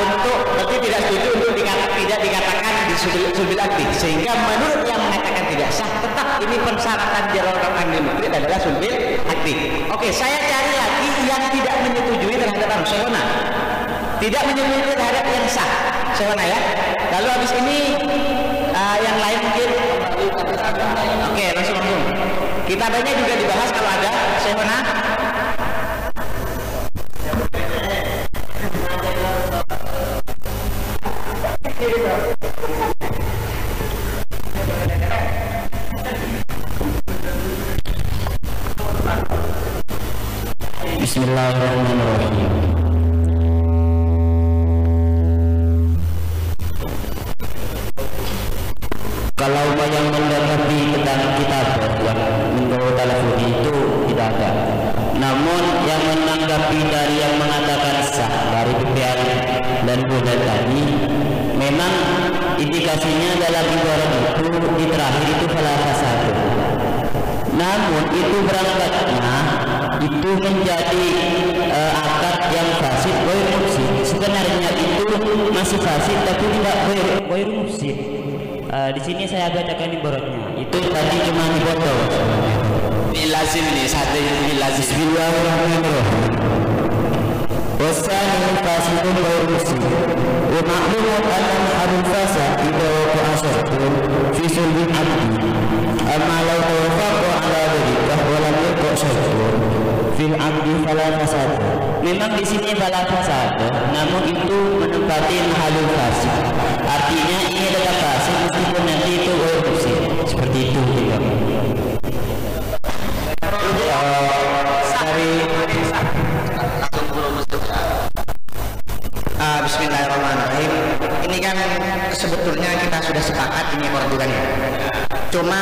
Untuk berarti tidak setuju untuk tidak dikatakan di sulbil akdi, sehingga menurut yang mengatakan tidak sah, tetap ini persyaratan jalurkan amil mukrid adalah sulbil akdi. Oke, saya cari lagi yang tidak menyetujui terhadap sehona, tidak menyetujui terhadap yang sah sehona ya. Lalu habis ini yang lain mungkin. Oke, langsung. Kita banyak juga dibahas kalau ada sehona. Bismillahirrahmanirrahim. Kalau yang mendekati tentang kitab yang menurut al-Fudi itu tidak ada. Namun yang menanggapi dari yang mengatakan sah dari PPL dan Bulan tadi, memang indikasinya dalam ibarat itu di terakhir itu salah satu. Namun itu berangkatnya itu menjadi akad yang fasid goir mufsid. Sebenarnya itu masih fasid tapi tidak goir mufsid. Di sini saya bacakan ibaratnya. Itu tadi cuma dipotong. Ini lazim nih, satu ini lazim. Bismillahirrahmanirrahim. Wasani fasidun goir mufsid. Wa ma'lumun anna hadul fasad idza waqa'a syartun fi sulbil abdi. Amma law tawafaqa ala dhalika wa lam yaqa syartun fil abdi fala fasad. Memang di sini fala fasad, namun itu menempati halul fasid. Artinya ini tetap fasid meskipun nanti itu korupsi. Seperti itu juga. Bismillahirrahmanirrahim. Ini kan sebetulnya kita sudah sepakat ini peraturannya. Cuma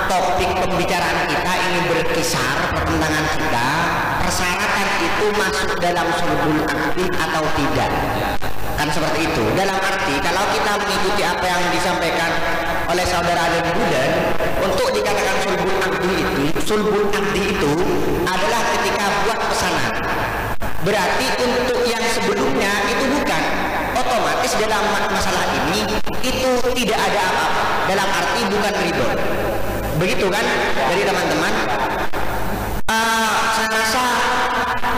topik pembicaraan kita ini berkisar pertentangan kita, persyaratan itu masuk dalam sulbul akdi atau tidak. Kan seperti itu. Dalam arti kalau kita mengikuti apa yang disampaikan oleh saudara Alim Bulan, untuk dikatakan sulbul akdi itu adalah ketika buat pesanan. Berarti untuk yang sebelumnya itu bukan, otomatis dalam masalah ini itu tidak ada apa-apa, dalam arti bukan ridho. Begitu kan? Jadi teman-teman, saya rasa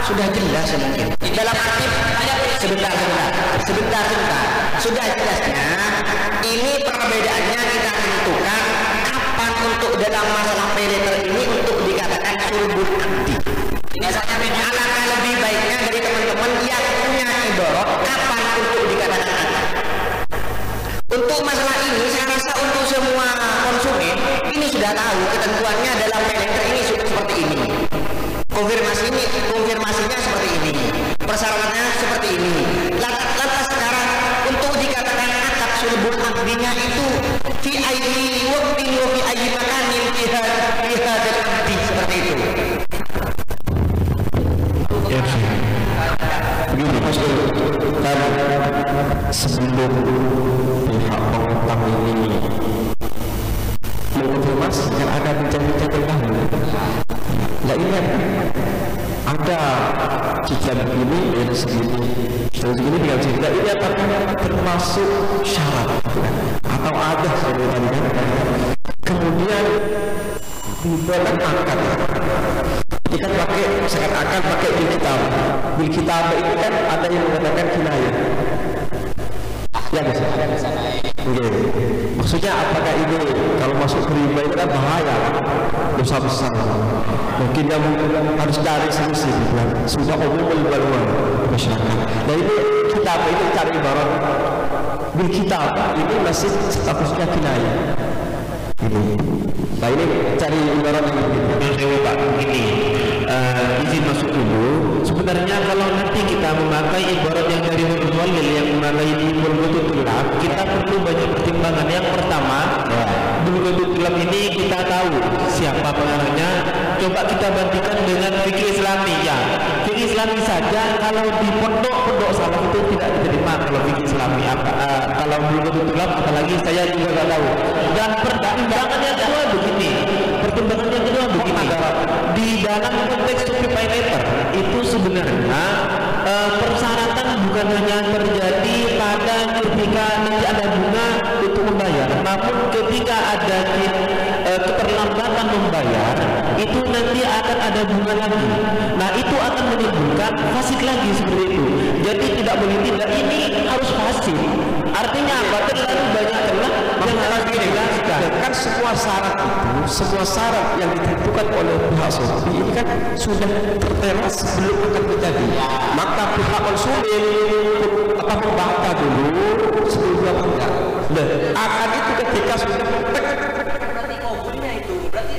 sudah jelas ya mungkin. Dalam arti sebentar. Sudah jelasnya ini perbedaannya kita tentukan kapan untuk dalam masalah paylater ini untuk dikatakan sulbul akdi. Alangkah lebih baiknya dari teman-teman yang punya ibarat kapan untuk dikatakan akad. Untuk masalah ini saya rasa untuk semua konsumen ini sudah tahu ketentuannya dalam paylater ini seperti ini. Konfirmasinya seperti ini. Persyaratannya seperti ini. Lantas sekarang untuk dikatakan akad sulbul akdinya itu fi ayyi waqtin wa fi ayyi makanin fi hadzal akdi, seperti itu. Begini, sebelum pihak pengutang ini mengkonfirmasi kan ada bincang-bincang terdahulu. Nah ini ada cicilan begini dan segini dengan cerita ini apakah termasuk syarat atau ada sebenarnya kan? Kemudian di dalam akad kita pakai seakan-akan pakai bil kitab itu kan ada yang mengatakan kinayah ya bisa maksudnya apakah ini kalau masuk ke riba itu kan bahaya, dosa besar, mungkin yang harus cari solusi sudah umum balwan masyarakat. Nah ini kitab ini cari ibarat bil kitab ini masih statusnya kinayah ini. Nah ini cari ibarat ini Pak begini, izin masuk dulu. Sebenarnya kalau nanti kita memakai ibarat yang dari huruf walil yang memakai di bulghatul tulab, kita perlu banyak pertimbangan. Yang pertama, bulghatul tulab ini kita tahu siapa pengarangnya. Coba kita bandingkan dengan fikih Islami ya. Fikih Islami saja kalau di pondok salaf itu tidak diterima kalau fikih Islami kalau bulghatul tulab apalagi saya juga nggak tahu. Dan pertimbangannya kedua begini. Di dalam konteks to pay later itu sebenarnya persyaratan bukan hanya terjadi pada ketika nanti ada bunga untuk membayar, namun ketika ada keterlambatan membayar itu nanti akan ada bunga lagi. Nah itu akan menimbulkan fasik lagi seperti itu. Jadi tidak boleh tidak, ini harus fasik. Artinya apa? Terlalu banyak telah yang harus dijelaskan. Kan semua syarat yang ditentukan oleh pihak Sofi ini kan sudah tertera sebelum akan terjadi. Maka pihak konsumen apa membaca dulu sebelum apa enggak. Nah, akan itu ketika sudah berarti komulnya itu berarti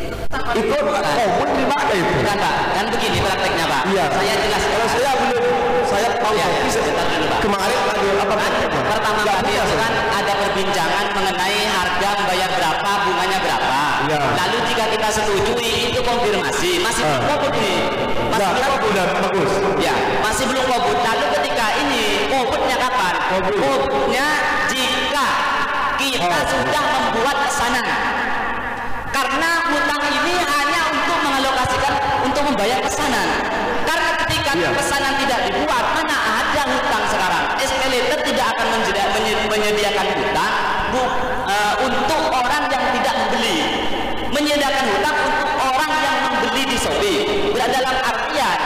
itu komul di mana itu? Kan begini prakteknya Pak. Iya. Saya jelaskan. Kalau saya tahu kemarin ada pertama kali kan ada perbincangan mengenai harga membayar berapa, bunganya berapa. Ya. Lalu jika kita setujui itu konfirmasi, masih belum kabut nih. Bagus. Ya, masih belum kabut. Lalu ketika ini kabutnya kapan? Kabutnya jika kita sudah membuat pesanan. Karena hutang ini hanya untuk mengalokasikan untuk membayar pesanan. Karena ketika pesanan tidak dibuat, mana ada hutang sekarang. Escalator tidak akan menyediakan hutang untuk orang yang tidak membeli. Menyediakan hutang untuk orang yang membeli di Shopee. Dalam artian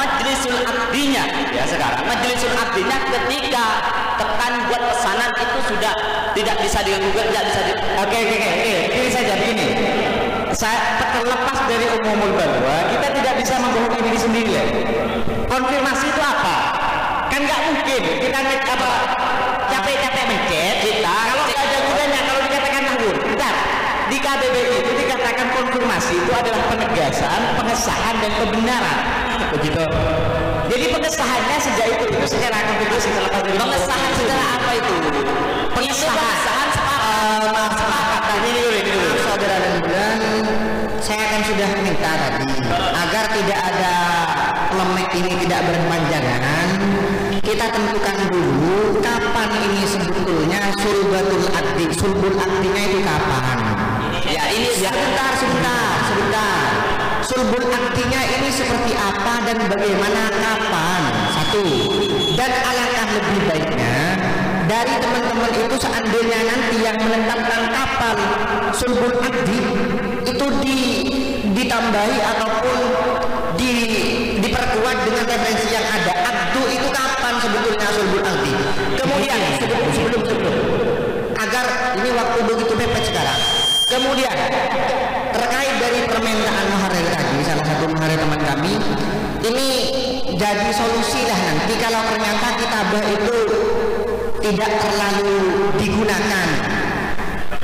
majlisul akdinya ya sekarang. Majlisul akdinya ketika tekan buat pesanan itu sudah tidak bisa digugat, tidak bisa Oke. Ini saja begini. Saya terlepas dari umumul balwa, kita tidak bisa membohongi diri sendiri ya. Konfirmasi itu apa? Kan nggak mungkin kita capek-capek mencet kita kalau nggak ada gunanya, kalau dikatakan nganggur. Bentar, di KBBI itu dikatakan konfirmasi itu adalah penegasan, pengesahan dan kebenaran. Begitu. Jadi pengesahannya sejak itu secara konfirmasi terlepas dari pengesahan secara apa itu? Pengesahan sepakat. Ini dulu. Saudara dan saya akan sudah minta tadi agar tidak ada lemek ini tidak berkepanjangan. Kita tentukan dulu kapan ini sebetulnya sulbul akdinya itu kapan. Ya ini sebentar. Sulbul akdinya ini seperti apa dan bagaimana kapan? Satu. Dan alangkah lebih baiknya dari teman-teman itu seandainya nanti yang menetapkan kapan sulbul akdi itu ditambahi ataupun diperkuat dengan referensi yang ada. Akdu itu kapan sebetulnya sulbul akdi. Kemudian sebelum agar ini waktu begitu mepet sekarang. Kemudian terkait dari permintaan muharrir tadi, salah satu muharrir teman kami ini jadi solusi lah nanti kalau ternyata kitabah itu tidak terlalu digunakan.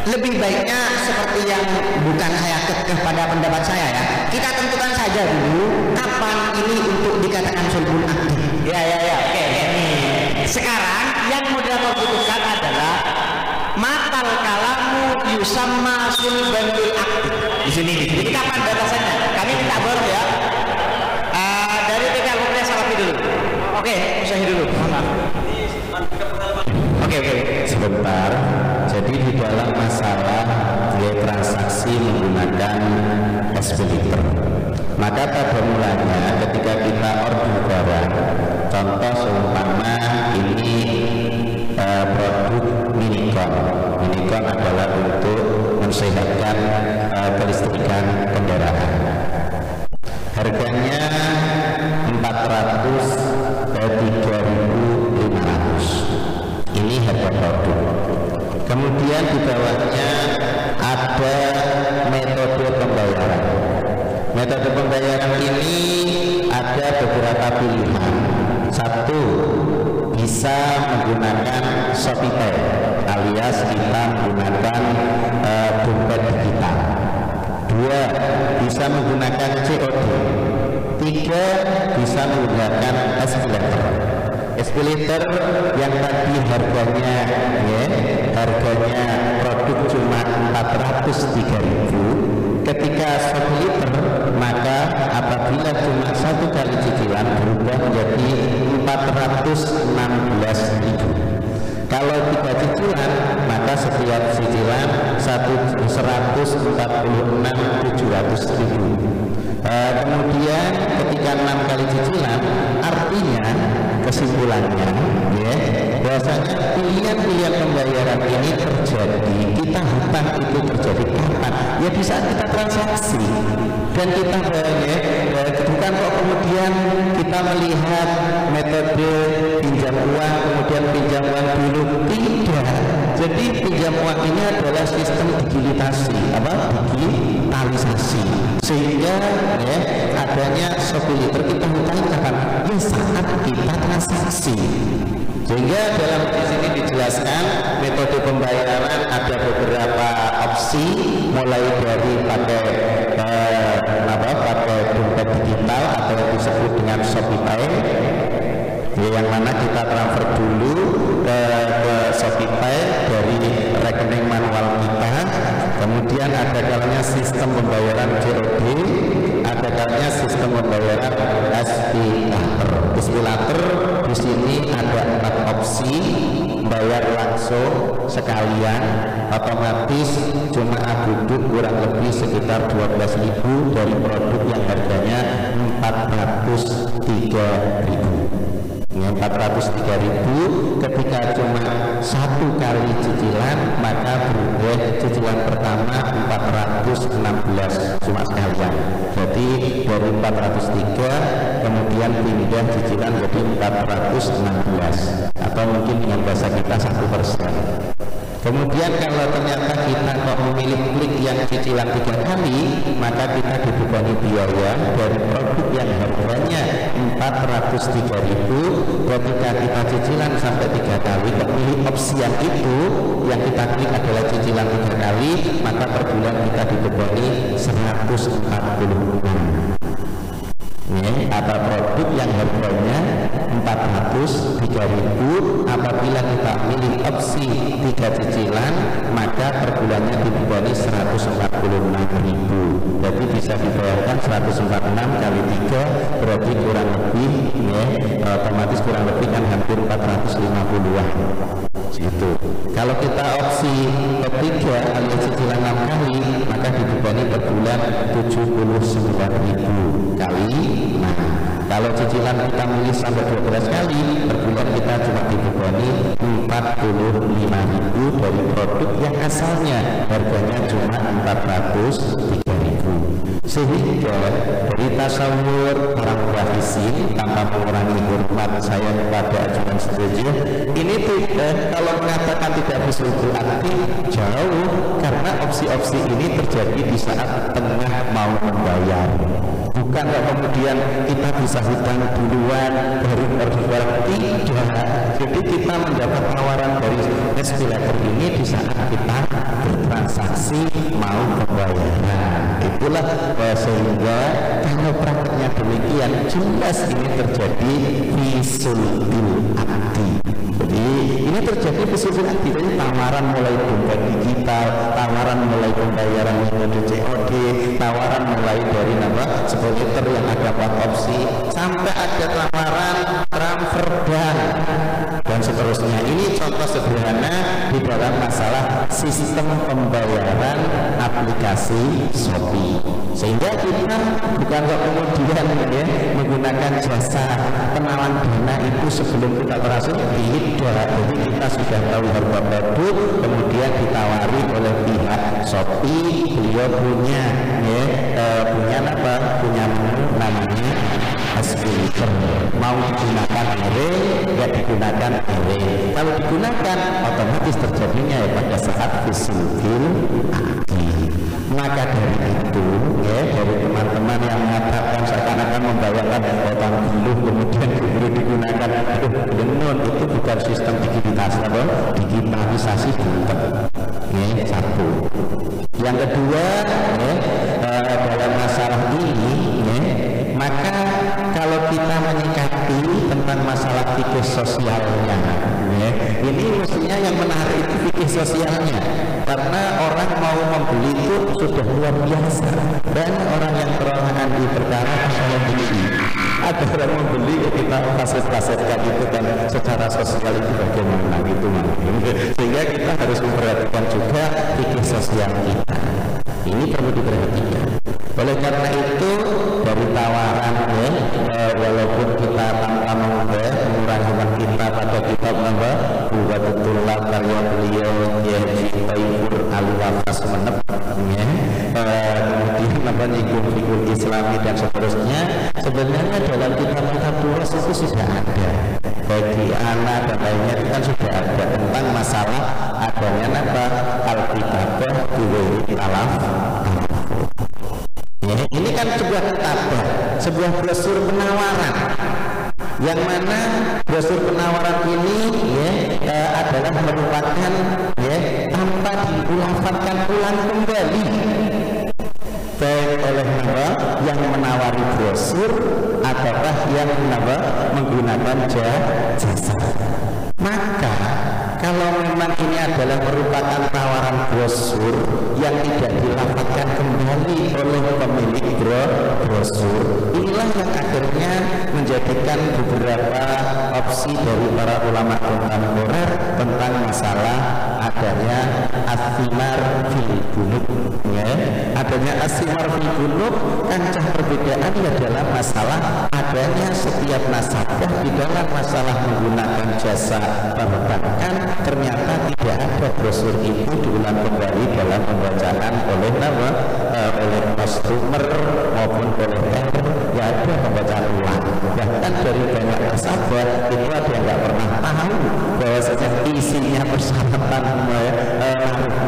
Lebih baiknya seperti yang bukan saya kekeh pada pendapat saya ya, kita tentukan saja dulu kapan ini untuk dikatakan sulbul akdi. Oke. Sekarang yang mudah membutuhkan adalah matal kalamu yusamma sulbanul akdi. Di sini. Jadi kapan batasannya? Kami minta baru ya. Dari PKL Salafi dulu. Oke, usahi dulu. Maaf. sebentar. Jadi di dalam masalah transaksi menggunakan expeditor, maka pada mulanya ketika kita order barang, contoh seumpama ini produk Minicon. Minicon adalah untuk mensehatkan kelistrikan kendaraan. Harganya 3.500. Ini harga produk. Kemudian di bawahnya ada metode pembayaran. Metode pembayaran ini ada beberapa pilihan. Satu, bisa menggunakan ShopeePay alias kita menggunakan dompet digital. Dua, bisa menggunakan COD. Tiga, bisa menggunakan Expeditor yang tadi harganya harganya produk cuma 403.000. Ketika ShopeePay maka apabila cuma satu kali cicilan berubah menjadi 416.000. Kalau 3 cicilan maka setiap cicilan 146.700.000. Kemudian ketika 6 kali cicilan, artinya kesimpulannya bahwasanya pilihan-pilihan pembayaran ini terjadi, kita hutang itu terjadi kapan? Ya di saat kita transaksi. Dan kita bukan kok kemudian kita melihat metode pinjam uang kemudian pinjam uang dulu, tidak. Jadi pinjam uang ini adalah sistem digitalisasi, digitalisasi, sehingga adanya ShopeePay kita hutang kapan? Ya saat kita transaksi. Sehingga dalam di sini dijelaskan metode pembayaran ada beberapa opsi, mulai dari pakai dompet digital atau yang disebut dengan ShopeePay, yang mana kita transfer dulu ke ShopeePay dari rekening manual kita. Kemudian ada kalanya sistem pembayaran COD, ada kalanya sistem pembayaran SPIlater. Di sini ada 4 opsi, bayar langsung sekalian, otomatis cuma duduk kurang lebih sekitar 12.000 dari produk yang harganya 403.000. 403.000 ketika cuma satu kali cicilan maka berubah cicilan pertama 416 cuma sekalian. Jadi dari 403 kemudian pindah cicilan jadi 416 atau mungkin dengan bahasa kita 1%. Kemudian kalau ternyata kita kok memilih klik yang cicilan 3 kali, maka kita dibebani biaya dari produk yang harganya 403.000. Ketika kita cicilan sampai 3 kali, kepilih opsi yang itu, yang kita klik adalah cicilan 3 kali, maka per bulan kita dibebani 146. Ada produk yang harganya 403.000, apabila kita pilih opsi 3 cicilan maka per bulannya dibebani 146.000. Jadi bisa dibayarkan 146 kali 3 berarti kurang lebih otomatis kurang lebih kan hampir 450-an gitu. Kalau kita opsi ketiga alias cicilan 6 kali maka dibebani per bulan 79.000 kali. Nah, kalau cicilan kita milih sampai 12 kali per bulan kita cuma dibebani 45.000 dari produk yang asalnya harganya cuma 403.000. Sehingga dari tasawur para muwahisin tanpa mengurangi hormat saya kepada ajudan saja, ini tidak, kalau mengatakan tidak bersulul aktif jauh, karena opsi-opsi ini terjadi di saat tengah mau membayar. Bukan kemudian kita bisa hutang duluan baru order, tidak. Jadi kita mendapat tawaran dari SPIlater ini di saat kita bertransaksi mau pembayaran. Itulah sehingga kalau prakteknya demikian jelas ini terjadi fisulbil akti. Jadi ini terjadi fisulbil akti, jadi tawaran mulai dompet digital, tawaran mulai pembayaran metode COD, tawaran mulai dari ShopeePay yang ada 4 opsi, sampai ada tawaran transfer dan seterusnya. Ini contoh sederhana di dalam masalah sistem pembayaran aplikasi Shopee. Sehingga kita bukan kok kemudian ya menggunakan jasa penawan dana itu sebelum kita berhasil tidak. Jadi kita sudah tahu harga produk, kemudian ditawari oleh pihak Shopee, beliau punya ya punya menu namanya Aspirator. Mau digunakan nggak digunakan kalau digunakan otomatis terjadinya ya pada saat fisil maka dari itu ya dari teman-teman yang mengatakan seakan-akan membayangkan potong dulu kemudian diberi digunakan benar itu bukan sistem digitalisasi bukan ya satu. Yang kedua ya, dalam masalah ini ya, maka kalau kita menyikapi tentang masalah fikih sosialnya ya, ini mestinya yang menarik itu fikih sosialnya, karena orang mau membeli itu sudah luar biasa. Banyak orang yang terang di perkara masalah beli, ada orang membeli kita fasilitasikan itu kan secara sosial itu bagaimana gitu sehingga kita harus memperhatikan juga fikih sosial kita. Ini perlu diperhatikan. Oleh karena itu dari tawaran ya, walaupun kita tanpa mengurangi kita pada kitab buat betullah karya beliau ya Taifur Al-Wafas menep ya, kemudian nyinggung fikih Islami dan seterusnya. Sebenarnya dalam kitab-kitab tulis itu sudah ada bagi anak dan lainnya itu kan sudah ada tentang masalah adanya al-kitabah diwiri talaf. Ya, ini kan sebuah kitabah, sebuah brosur penawaran, yang mana brosur penawaran ini ya adalah merupakan ya tanpa diulafatkan ulang kembali baik oleh yang menawari brosur ataukah yang menggunakan jasa. Maka kalau memang ini adalah merupakan tawaran brosur yang tidak dilapatkan kembali oleh pemilik brosur, inilah yang akhirnya menjadikan beberapa opsi dari para ulama kontemporer tentang masalah adanya asimar fil bunuk ya. Adanya asimar fil bunuk kancah perbedaan ya dalam masalah adanya setiap nasabah di dalam masalah menggunakan jasa perbankan ternyata tidak ada brosur itu diulang kembali dalam pembacaan oleh oleh customer maupun oleh banker, ya ada pembacaan ulang. Bahkan dari banyak nasabah itu ada yang nggak pernah tahu bahwasanya isinya persyaratan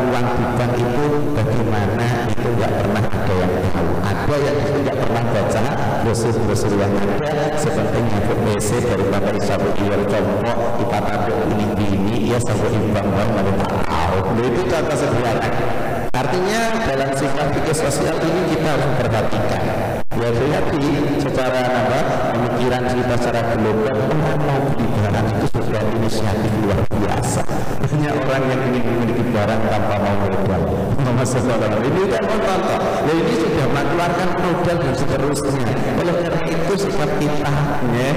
uang di bank itu bagaimana, itu nggak pernah ada yang tahu. Ada yang itu nggak pernah baca brosur-brosur yang ada seperti nyangkut PC dari Bapak Isabu Iwal Compo di Pataduk ini ya sampai imbang banget tahu. Itu contoh sederhana. Artinya dalam sifat fikih sosial ini kita harus perhatikan. Ya berarti secara pemikiran kita secara global orang mau beli barang itu sudah inisiatif luar biasa. Banyak orang yang ingin memiliki barang tanpa mau modal. Ini kan contoh. Ya ini sudah mengeluarkan modal dan seterusnya. Oleh karena itu sikap kita ya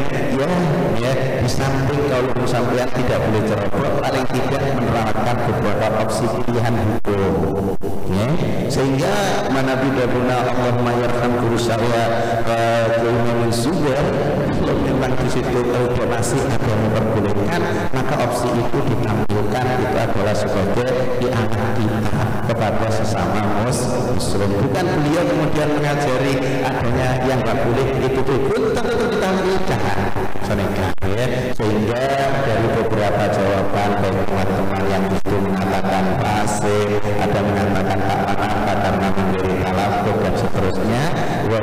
di samping kalau sampean tidak boleh ceroboh, paling tidak menerapkan beberapa opsi pilihan hukum. Ya, sehingga Nabi Dabuna Allahumma yarham guru saya Imam Zubair, kalau memang di situ donasi ada yang memperbolehkan, maka opsi itu ditampilkan itu adalah sebagai anak kita kepada sesama muslim. Bukan beliau kemudian mengajari adanya yang tak boleh itu pun tentu ditampilkan. Ya, sehingga dari beberapa jawaban dari teman-teman yang itu mengatakan pasif, ada mengatakan tak apa karena memberi talafut dan seterusnya, wa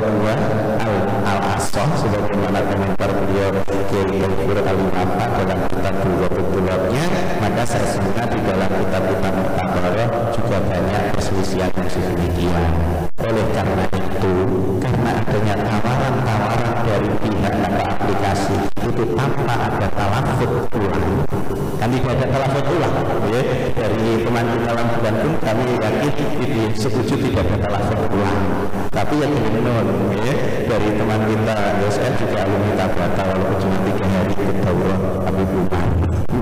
al-asoh sebagaimana komentar beliau Kiai Taifur Al-Wafas dalam kitab Bulugh-Bulugh-nya, maka saya sangka di dalam kitab-kitab Muqtabarah juga banyak perselisihan yang sedemikian. Oleh karena itu, karena adanya tawaran-tawaran dari pihak aplikasi itu tanpa ada talafut ulang, kan tidak ada talafut ulang ya. Dari teman kita dalam bulan pun kami yakin itu setuju tidak ada talafut ulang, tapi ya benar ya dari teman kita ya, saya juga alumni Tabata walaupun cuma 3 hari ke daurah Habib Umar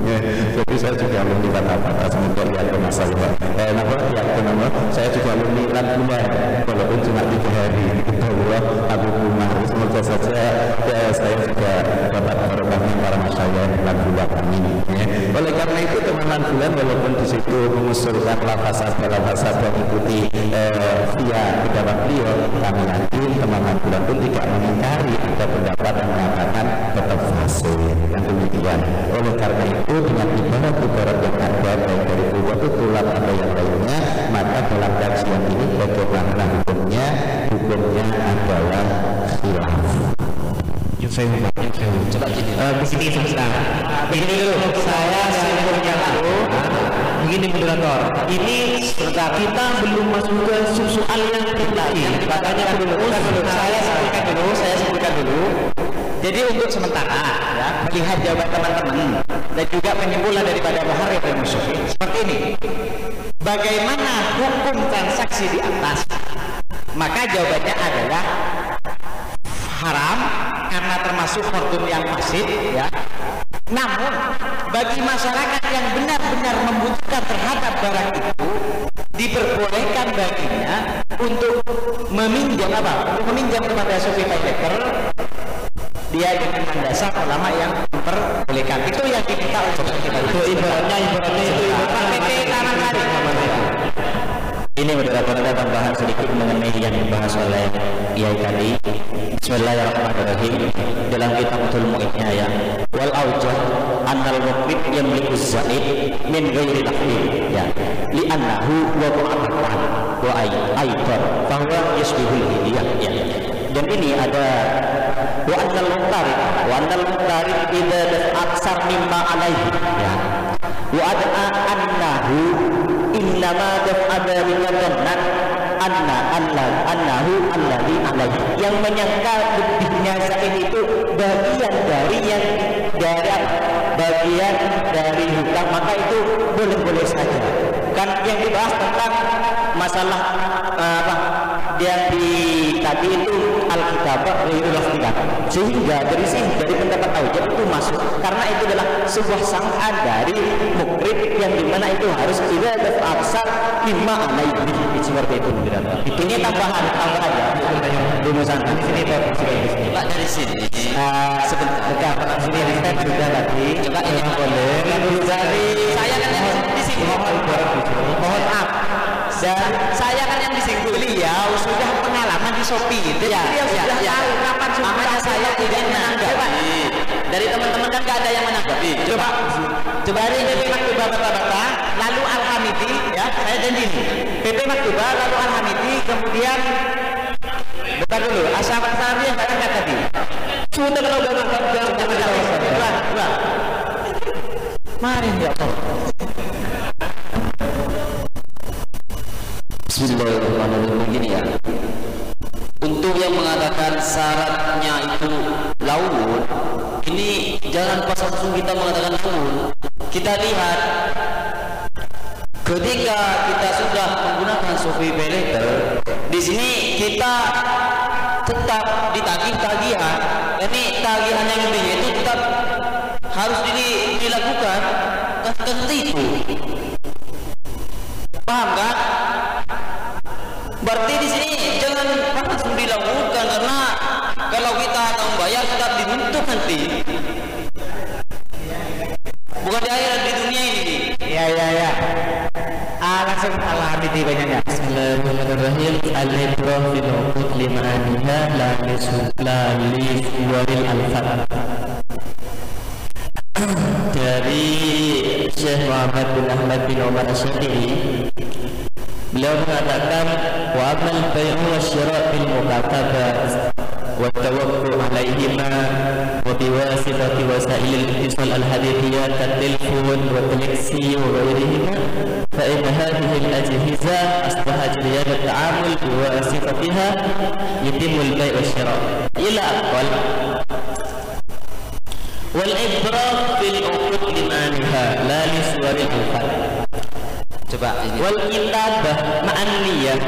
ya, saya juga alumni kata-kata semoga lihat ke masa saya juga alumni lan bulan walaupun cuma 3 hari Allah Abu Umar semoga saja ya, saya juga dapat berkami para masyayikh lan bulan amin ya. Oleh karena itu teman bulan walaupun di situ mengusulkan lafaz mengikuti via pendapat beliau, kami yakin teman bulan pun tidak mengingkari ada pendapat yang mengatakan tetap fase yang demikian. Oleh karena itu dengan ibarat yang ada baik dari Quwwatu Tulab atau yang lainnya, maka dalam kajian ini bagaimana hukumnya adalah khilaf. Coba begini begini dulu, saya simpulkan dulu. Begini moderator, ini kita belum masuk ke soal yang terakhir. Makanya saya simpulkan dulu. Jadi untuk sementara ya, melihat jawaban teman-teman dan juga penyimpulan daripada Muharrir dan Musyafir seperti ini. Bagaimana hukum transaksi di atas? Maka jawabannya adalah haram karena termasuk fortun yang fasid ya. Namun bagi masyarakat yang benar-benar membutuhkan terhadap barang itu, diperbolehkan baginya untuk meminjam Untuk meminjam kepada Shopee Paylater dia dengan mendasar ulama yang memperbolehkan. Itu yang diminta oleh kita. Itu ibaratnya itu PP kanan kali. Ini moderator ada tambahan sedikit mengenai yang dibahas oleh Kiai tadi. Bismillahirrahmanirrahim. Dalam kitab Fathul Mu'innya ya, wal aujah annal muqrid yamliku zaid min ghairi lafzi ya, li annahu wa mu'aqqan wa aidan fa huwa yashbihul hidiyah ya. Dan ini ada wa annal muqtarid idza aksar mimma alaihi ya, wa annahu innama daf'ada minadhannan annahu alladhi alaihi, yang menyangka lebihnya zaid itu bagian dari hutang, maka itu boleh-boleh saja. Kan yang dibahas tentang masalah yang tadi itu Alkitab sehingga dari pendapat Aujah itu masuk karena itu adalah sebuah sangkaan dari mukrid yang dimana itu harus tidak terpaksa lima alaihi seperti itu. Ini tambahan ya rumusan di sini Pak dari sini sebentar di sini riset sudah tadi coba ini boleh dari saya kan yang disinggung mohon maaf saya kan yang disinggung beliau sudah pengalaman di Shopee itu ya, sudah tahu kapan makanya saya tidak menanggapi dari teman-teman kan gak ada yang menanggapi. Coba hari PP Maktubah Bapak-bapak lalu Al-Hamidi ya, saya janji ini PP Maktubah lalu Al-Hamidi kemudian bentar dulu Asyabat Sari yang katakan tadi sudah kalau dua mari ya Allah. Bismillahirrahmanirrahim. Begini ya, untuk yang mengatakan syaratnya itu laun, ini jangan pas langsung kita mengatakan laun. Kita lihat ketika kita sudah menggunakan Shopee Paylater, di sini kita tetap ditagih tagihan. Ini tagihan yang lebihnya itu tetap harus dilakukan. Seperti itu, paham kan? Berarti di sini jangan langsung dilakukan karena kalau kita akan membayar tetap dituntut nanti. Bukan di akhirat, di dunia ini. Ya. Langsung Al-Hamidi banyaknya. Bismillahirrahmanirrahim. Al-ibrah fil uqud limaniha la liswaril alfat. Dari Syekh Muhammad bin Ahmad bin Umar Asy-Syafi'i, beliau mengatakan wa amal bai'u wasyira' bil mukatabah wa tawakkul 'alaihima wa biwasitati wasailil ittisal al-hadithiyah katilfun wa teleksi wa ghairihima fa in hadhihi al-ajhiza asbaha jariyat at-ta'amul biwasitatiha yatimul bai' wasyira' ila aqwal wal ibrah fil uqud limaniha la liswaril alfat. Coba ini. Wal kitabah ma'an niyah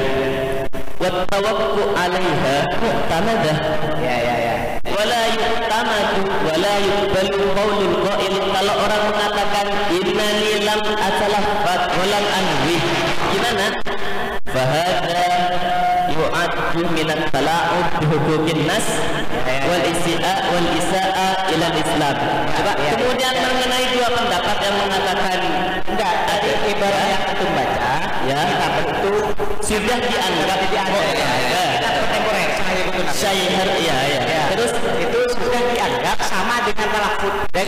wa tawakku 'alaiha mu'tamadah. Ya. wala yu'tamadu wala yuqbalu qaulul qail. Kalau orang mengatakan innani lam atalaffat wa lam anwi, gimana? Fahadha yu'addu min at-tala'ud bi huquqin nas wal isa'a ila Islam. Coba kemudian mengenai dua pendapat yang mengatakan enggak, tadi ibarat yang antum baca ya, itu sudah dianggap kontemporer syair ya. Terus itu sudah dianggap sama dengan talafut dan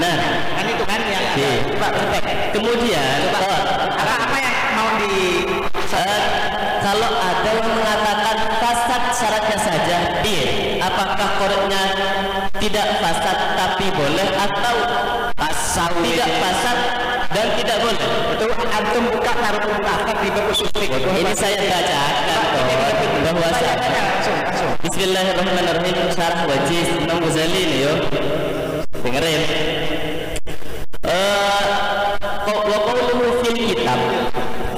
nah kan itu kan yang kemudian apa yang mau di kalau ada yang mengatakan fasad syaratnya saja, apakah koreknya tidak fasad tapi boleh atau tidak fasad dan tidak boleh? Itu antum buka taruh fasad di buku usul fikih. Ini saya bacakan bahwa Bismillahirrahmanirrahim, syarah Wajiz Imam Ghazali ini yo. Dengerin. Wa qawluhu fil kitab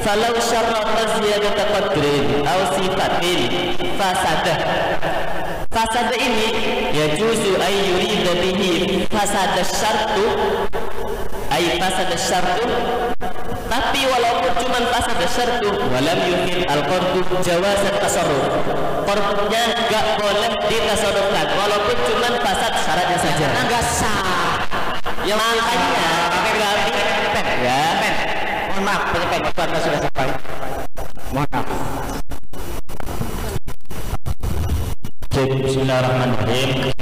falau syarata ziyadata qadrin aw sifatin fasada ini yajuzu ay yurida bihi fasada syartu tapi walaupun cuma fasada syartu walam yufid al-qardu jawazat tasarruf, qardnya enggak boleh ditasarrufkan walaupun cuma fasad syaratnya saja, enggak sah. Yang makanya ya mohon maaf penyampaian waktu sudah sampai, mohon maaf. Bismillahirrahmanirrahim.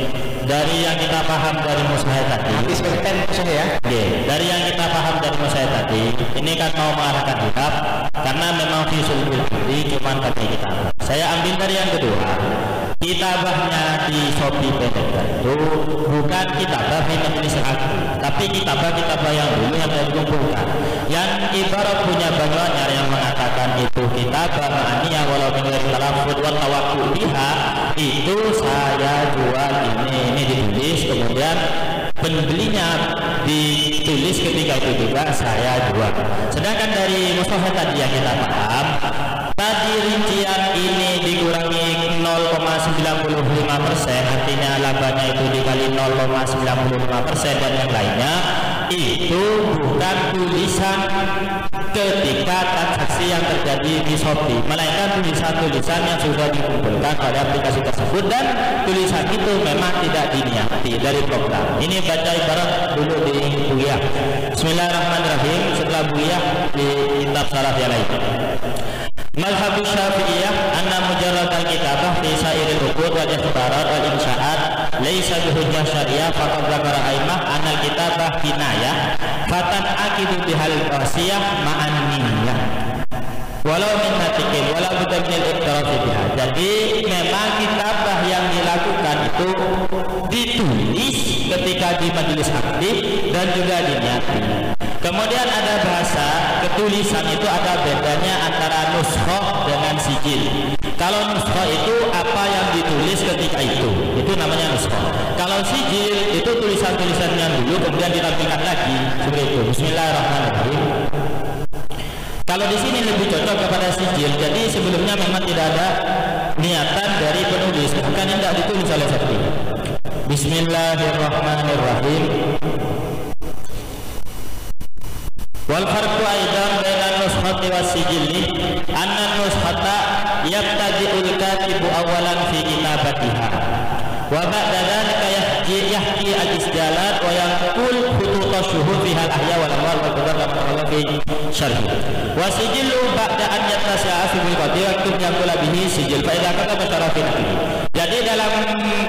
Dari yang kita paham dari musyahid tadi, dari yang kita paham dari musyahid tadi, ini kan mau mengarahkan kitab karena memang fisul ini cuma kata kita. Saya ambil dari yang kedua. Kitabahnya di Shopee Pendekar itu bukan kitabah di majelis akli, tapi kitabah yang dulu yang dikumpulkan, yang ibarat punya banyak yang mengatakan itu kitabah ma'aniyah walau min talafud wal tawakkul biha, itu saya jual ini ditulis, kemudian pembelinya ditulis ketika itu juga saya jual. Sedangkan dari musyahid tadi yang kita paham, tadi rincian ini dikurangi 0,95%, artinya labanya itu dikali 0,95% dan yang lainnya, itu bukan tulisan ketika transaksi yang terjadi di Shopee, melainkan tulisan-tulisan yang sudah dikumpulkan pada aplikasi tersebut, dan tulisan itu memang tidak diniati dari program. Ini baca ibarat dulu di Buya. Bismillahirrahmanirrahim. Setelah Buya di kitab syarah yang lain. Mazhab Syafi'iyah anna mujarrad al-kitabah fi sa'iril uqud wal ikhbarat wal insya'at laisa bihujjah syariah, faqad dzakara a'immah anna al-kitabah kinayah fatan aqidu bihal qasiyah ma'an niyyah walau min natiqin walau bidamil iqtiraf biha. Jadi memang kitabah yang dilakukan itu ditulis ketika di majelis akdi dan juga diniati. Kemudian ada bahasa ketulisan itu ada bedanya antara nuskhoh dengan sijil. Kalau nuskhoh itu apa yang ditulis ketika itu namanya nuskhoh. Kalau sijil itu tulisan-tulisan yang dulu kemudian ditampilkan lagi seperti itu. Bismillahirrahmanirrahim. Kalau di sini lebih cocok kepada sijil. Jadi sebelumnya memang tidak ada niatan dari penulis, bukan tidak ditulis oleh seperti. Bismillahirrahmanirrahim. Wal farqu aidan bainan nuskhati was sijili anna nuskhata yabtadi'ul katibu awalan fi kitabatiha wa ba'da dhalika yahki al-isjalat wa yanqul khutut asyhur fiha al-ahya wal amwal wal qadar kama fi syarh wa sijilu ba'da an yatasya'a fi qadir aktub yaqula bihi sijil fa idza kataba syarafin. Jadi dalam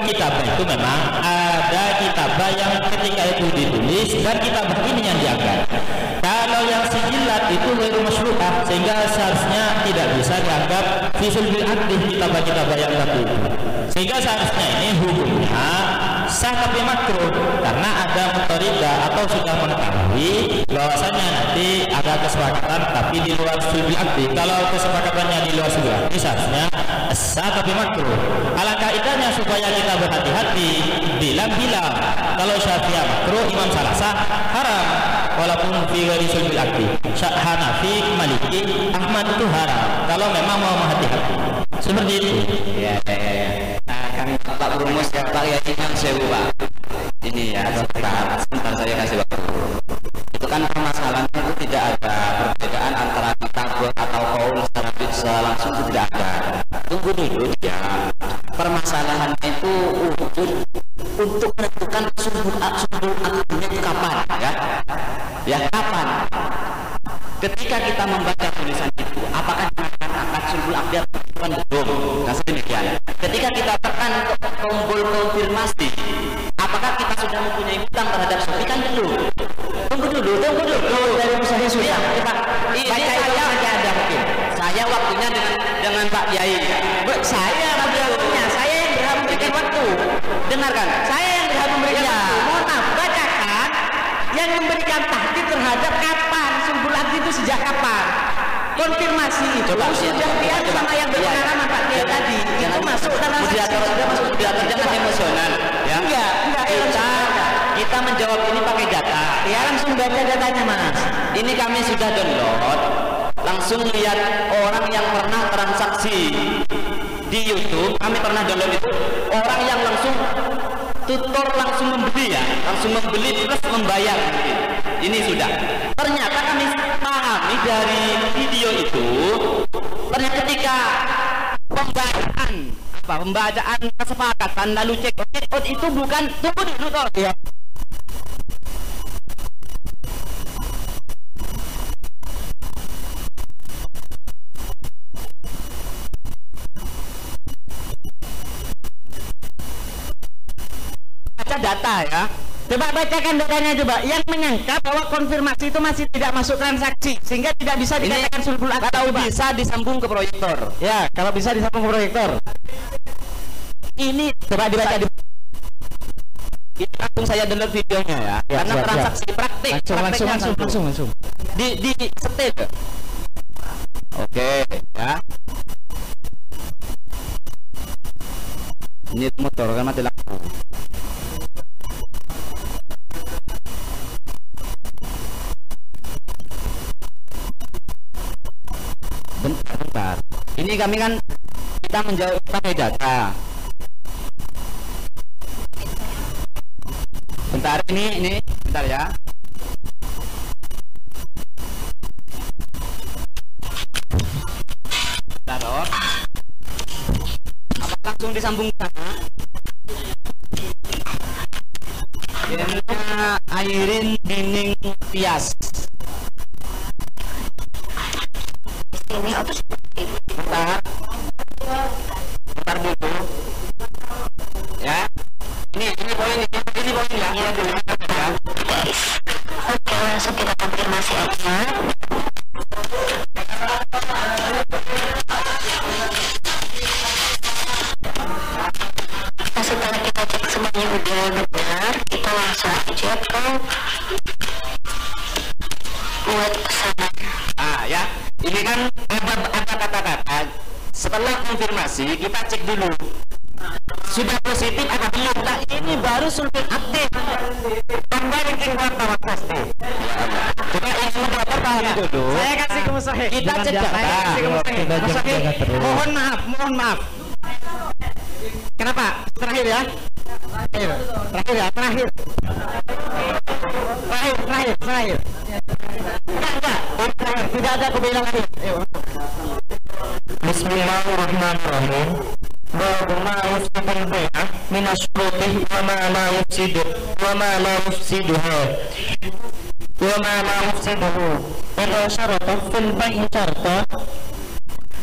kitabah itu memang ada kitabah yang ketika itu ditulis dan kitabah ini yang diangkat. Kalau yang sijilat itu ghairu masyru'ah, sehingga seharusnya tidak bisa dianggap fisul bil akdi kitabah-kitabah yang tadi. Sehingga seharusnya ini hukumnya sah tapi makruh karena ada mutarida atau sudah mengetahui bahwasanya nanti ada kesepakatan tapi di luar fisul bil akdi. Kalau kesepakatannya di luar fisul bil akdi seharusnya sah tapi makruh. Alangkah indahnya supaya kita berhati-hati bilang-bilang. Kalau Syafi'iyah makruh, Imam Salasah haram. Walaupun fi ghairi sulbil akdi, Hanafi, Maliki, Ahmad itu haram. Kalau memang mau hati-hati, seperti itu. Ya. Kami Pak Rumus, Pak Yai Imam Sewu Pak. Ini ya, sebentar saya kasih waktu. Itu kan permasalahannya itu tidak ada perbedaan antara kitabah atau qaul secara langsung, itu tidak ada. Tunggu dulu ya. Permasalahannya itu untuk menentukan sumber akadnya itu kapan ya? Ya kapan? Ketika kita membaca tulisan itu, apakah dikatakan akad sulhul akdi atau belum? Nah demikian. Ketika kita tekan tombol konfirmasi, apakah kita sudah mempunyai hutang terhadap Sofi? Kan belum. Tunggu dulu. Dari Musahih sudah. Ini saya ada mungkin. Saya waktunya dengan Pak Kiai. Saya waktunya. Saya yang berhak memberikan waktu. Dengarkan. Saya yang berhak memberikan waktu. Mohon maaf, bacakan yang memberikan tahdid terhadap kapan sulhul akdi itu, sejak kapan. Konfirmasi itu sudah biar sama yang berpengalaman Pak Kiai tadi. Itu masuk dalam jangan emosional. Ya. Enggak. Kita menjawab ini pakai data. Ya langsung baca datanya Mas. Ini kami sudah download. Langsung lihat orang yang pernah transaksi di YouTube. Kami pernah download itu orang yang langsung tutor langsung membeli ya, langsung membeli plus membayar. Ini sudah. Ternyata kami pahami dari video itu, ternyata ketika pembacaan kesepakatan lalu check out itu bukan, tunggu dulu toh ya. Baca data ya. Coba bacakan datanya coba. Yang menyangka bahwa konfirmasi itu masih tidak masuk transaksi sehingga tidak bisa dikatakan sulhul akdi. Kalau bisa disambung ke proyektor. Ya, kalau bisa disambung ke proyektor. Ini coba dibaca di ini langsung saya download videonya ya. Karena transaksi praktik. Langsung. Di setel. Oke, ya. Ini motor kan mati lampu. Bentar. Ini kami kan kita menjawab pakai data. Bentar ini bentar ya. Bentar loh. Apa langsung disambung sana? Jennya Airin Bining Tias. Bentar dulu ya. Ini poin ya. Oke, langsung kita konfirmasi aja. Setelah kita cek semuanya udah benar, kita langsung aja ke buat pesanan. Ya. Ini kan ada kata-kata. Setelah konfirmasi kita cek dulu sudah positif atau belum. Nah ini baru sulhul akdi. Kembali ke wartawan pasti. Coba yang sudah paham dulu. Saya kasih ke Musahih. Kita cek data. Musahih. Mohon maaf. Kenapa? Terakhir ya. Terakhir. Enggak. Tidak ada kebenaran lagi. Bismillahirrahmanirrahim. Babu ma yufsidul bai'ah min asyruti wa ma la yufsidu wa ma la yufsiduhu wa ma la yufsiduhu. Idza syarata fil bai'i syarta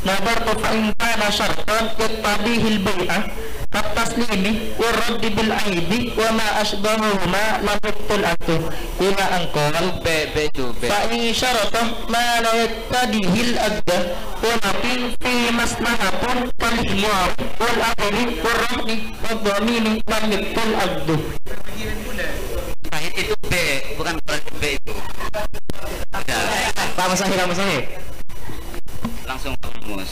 nadartu fa in kana syartan yattabihi al-bai'ah kataslihi wa raddi bil aibi wa ma asbahuma lam yaqtul aktu ila anqal fa in syarata ma la yattabihi al-adda wa ma fi maslahatun fal hiyar wal aqli wal raddi wal dhamini lam yaqtul aktu. Itu B, bukan B itu. Pak Musahih. Langsung Pak Mus.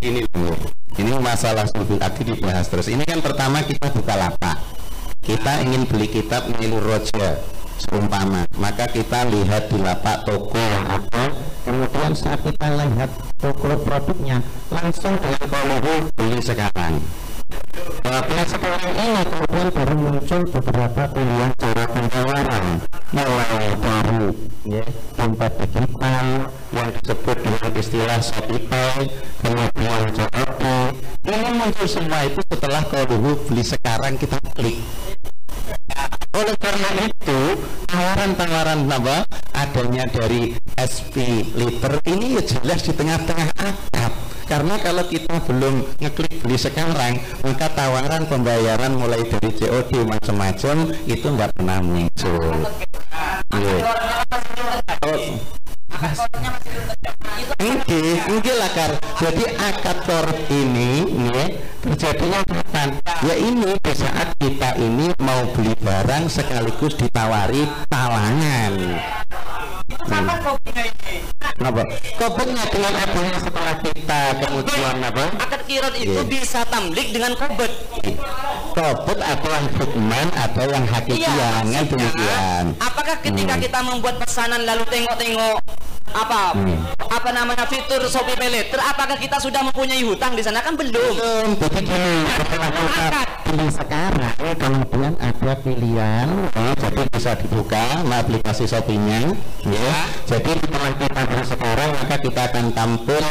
Ini dulu. Ini masalah sulhul akdi dibahas terus. Ini kan pertama kita buka lapak. Kita ingin beli kitab Nailur Roja seumpama, maka kita lihat di lapak toko apa. Kemudian saat kita lihat toko produknya, langsung dengan beli sekarang. Nah, sekarang ini kemudian baru muncul beberapa pilihan cara penawaran, mulai dari dompet digital yang disebut dengan istilah Shopee, kemudian COD. Ini muncul semua itu setelah kalau beli sekarang kita klik. Oleh karena itu tawaran-tawaran apa adanya dari SP Liter ini ya jelas di tengah-tengah akad. Karena kalau kita belum ngeklik beli sekarang, maka tawaran pembayaran mulai dari COD macam-macam itu nggak pernah muncul. Mungkin lah Kar. Jadi akad korup ini terjadinya kapan? Ya ini di saat kita ini mau beli barang sekaligus ditawari talangan. Kenapa? Kobernya dengan adanya setelah kita kemudian apa? Akad kirot itu bisa tamlik dengan kobet. Kobet atau yang hukman atau yang hakikian demikian. Apakah ketika kita membuat pesanan lalu tengok-tengok apa namanya fitur Shopee Paylater, apakah kita sudah mempunyai hutang di sana? Kan belum. Setelah kita beli sekarang kemudian ada pilihan, jadi bisa dibuka aplikasi Shopee-nya, jadi setelah kita beli sekarang maka kita akan tampil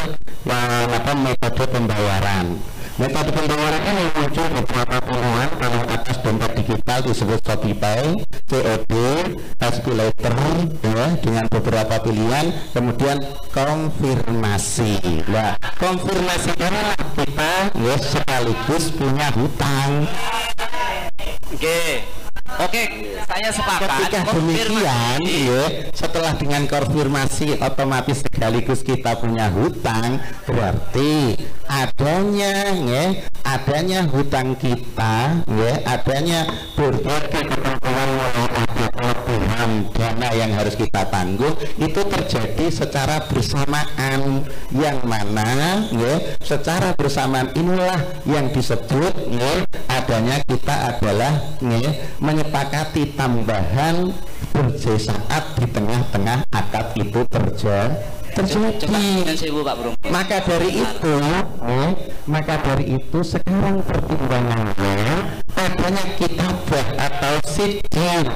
metode pembayaran. Metode pembayaran ini muncul beberapa pilihan. Kalau atas dompet digital disebut Shopee Pay, COD, SPayLater, dengan beberapa pilihan. Kemudian konfirmasi. Nah, konfirmasi karena kita sekaligus punya hutang. Oke, saya sepakat. Ketika demikian, setelah dengan konfirmasi otomatis sekaligus kita punya hutang, berarti adanya hutang kita, adanya berbagai ketentuan kelebihan dana yang harus kita tanggung itu terjadi secara bersamaan, yang mana secara bersamaan inilah yang disebut adanya kita adalah menyepakati tambahan bersaat di tengah-tengah akad itu terjadi. Maka dari itu sekarang pertimbangannya adanya kitabah atau sijil,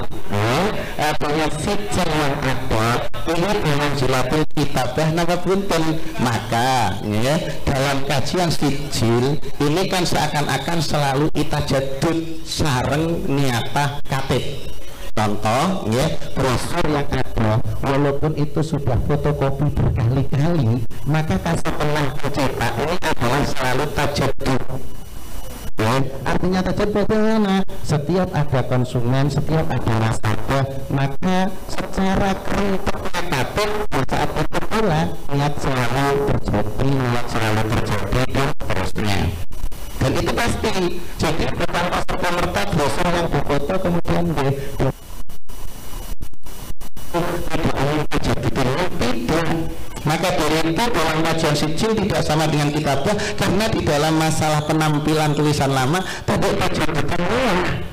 adanya sijil yang ada ini dengan jelatul kitabah nama punten. Maka dalam kajian sijil ini kan seakan-akan selalu itajadud sareng niatah katib. Contoh, brosur yang ada, walaupun itu sudah fotokopi berkali-kali, maka setelah dicetak ini adalah selalu tajadud. Artinya tajadud bagaimana? Setiap ada konsumen, setiap ada nasabah, maka secara kerenteknya katib saat itu pula niat selalu terjadi dan seterusnya. Dan itu pasti. Jadi bukan serta-merta brosur yang difoto kemudian tidak. Maka dari itu dalam kajian sijil tidak sama dengan kitabah, karena di dalam masalah penampilan tulisan lama tidak tajadudkan ulang.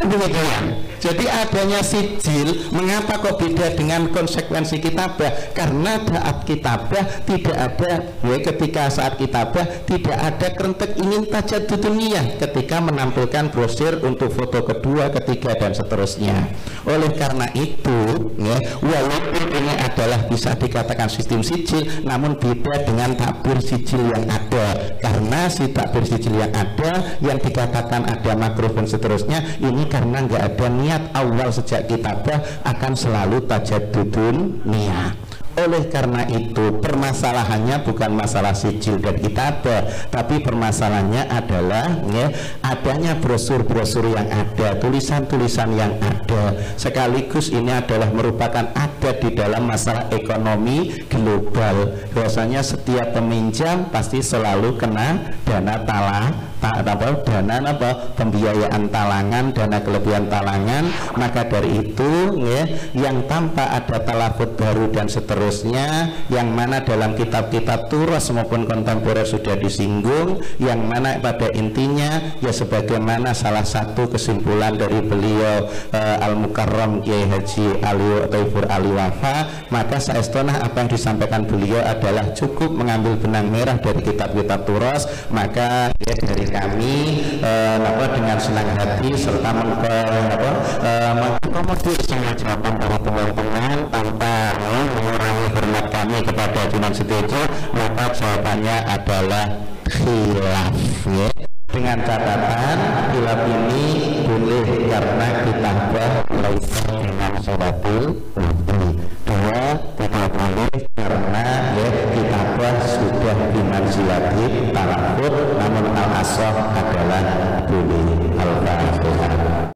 Demikian. Jadi adanya sijil, mengapa kok beda dengan konsekuensi kitabah? Karena saat kitabah tidak ada, ketika saat kitabah tidak ada kerentek ingin tajadud dunia ketika menampilkan brosur untuk foto kedua, ketiga dan seterusnya. Oleh karena itu, walaupun ini adalah bisa dikatakan sistem sijil, namun beda dengan takbir sijil yang ada. Karena si takbir sijil yang ada, yang dikatakan ada makruh dan seterusnya, ini karena nggak ada niat awal sejak kitabah akan selalu tajadudun niat. Oleh karena itu permasalahannya bukan masalah sijil dan kitabah, tapi permasalahannya adalah adanya brosur-brosur yang ada, tulisan-tulisan yang ada, sekaligus ini adalah merupakan ada di dalam masalah ekonomi global. Bahwasanya setiap peminjam pasti selalu kena dana pembiayaan talangan, dana kelebihan talangan. Maka dari itu yang tanpa ada talafut baru dan seterusnya, yang mana dalam kitab-kitab turas maupun kontemporer sudah disinggung, yang mana pada intinya sebagaimana salah satu kesimpulan dari beliau Al-Mukarram Kiai Haji Ali Taifur Ali Wafa, maka saestunah apa yang disampaikan beliau adalah cukup mengambil benang merah dari kitab-kitab turas. Maka dari kami dengan senang hati serta mengakomodir semua jawaban dari teman-teman tanpa mengurangi hormat kami kepada Junan Setijo, maka jawabannya adalah khilaf, ya. Dengan catatan khilaf ini boleh karena ditambah laisa dengan sholatul wudhu. Dua, tidak boleh karena ya ditambah sudah bimanzilatin talafut, namun al-asah adalah boleh. Al-Fatihah.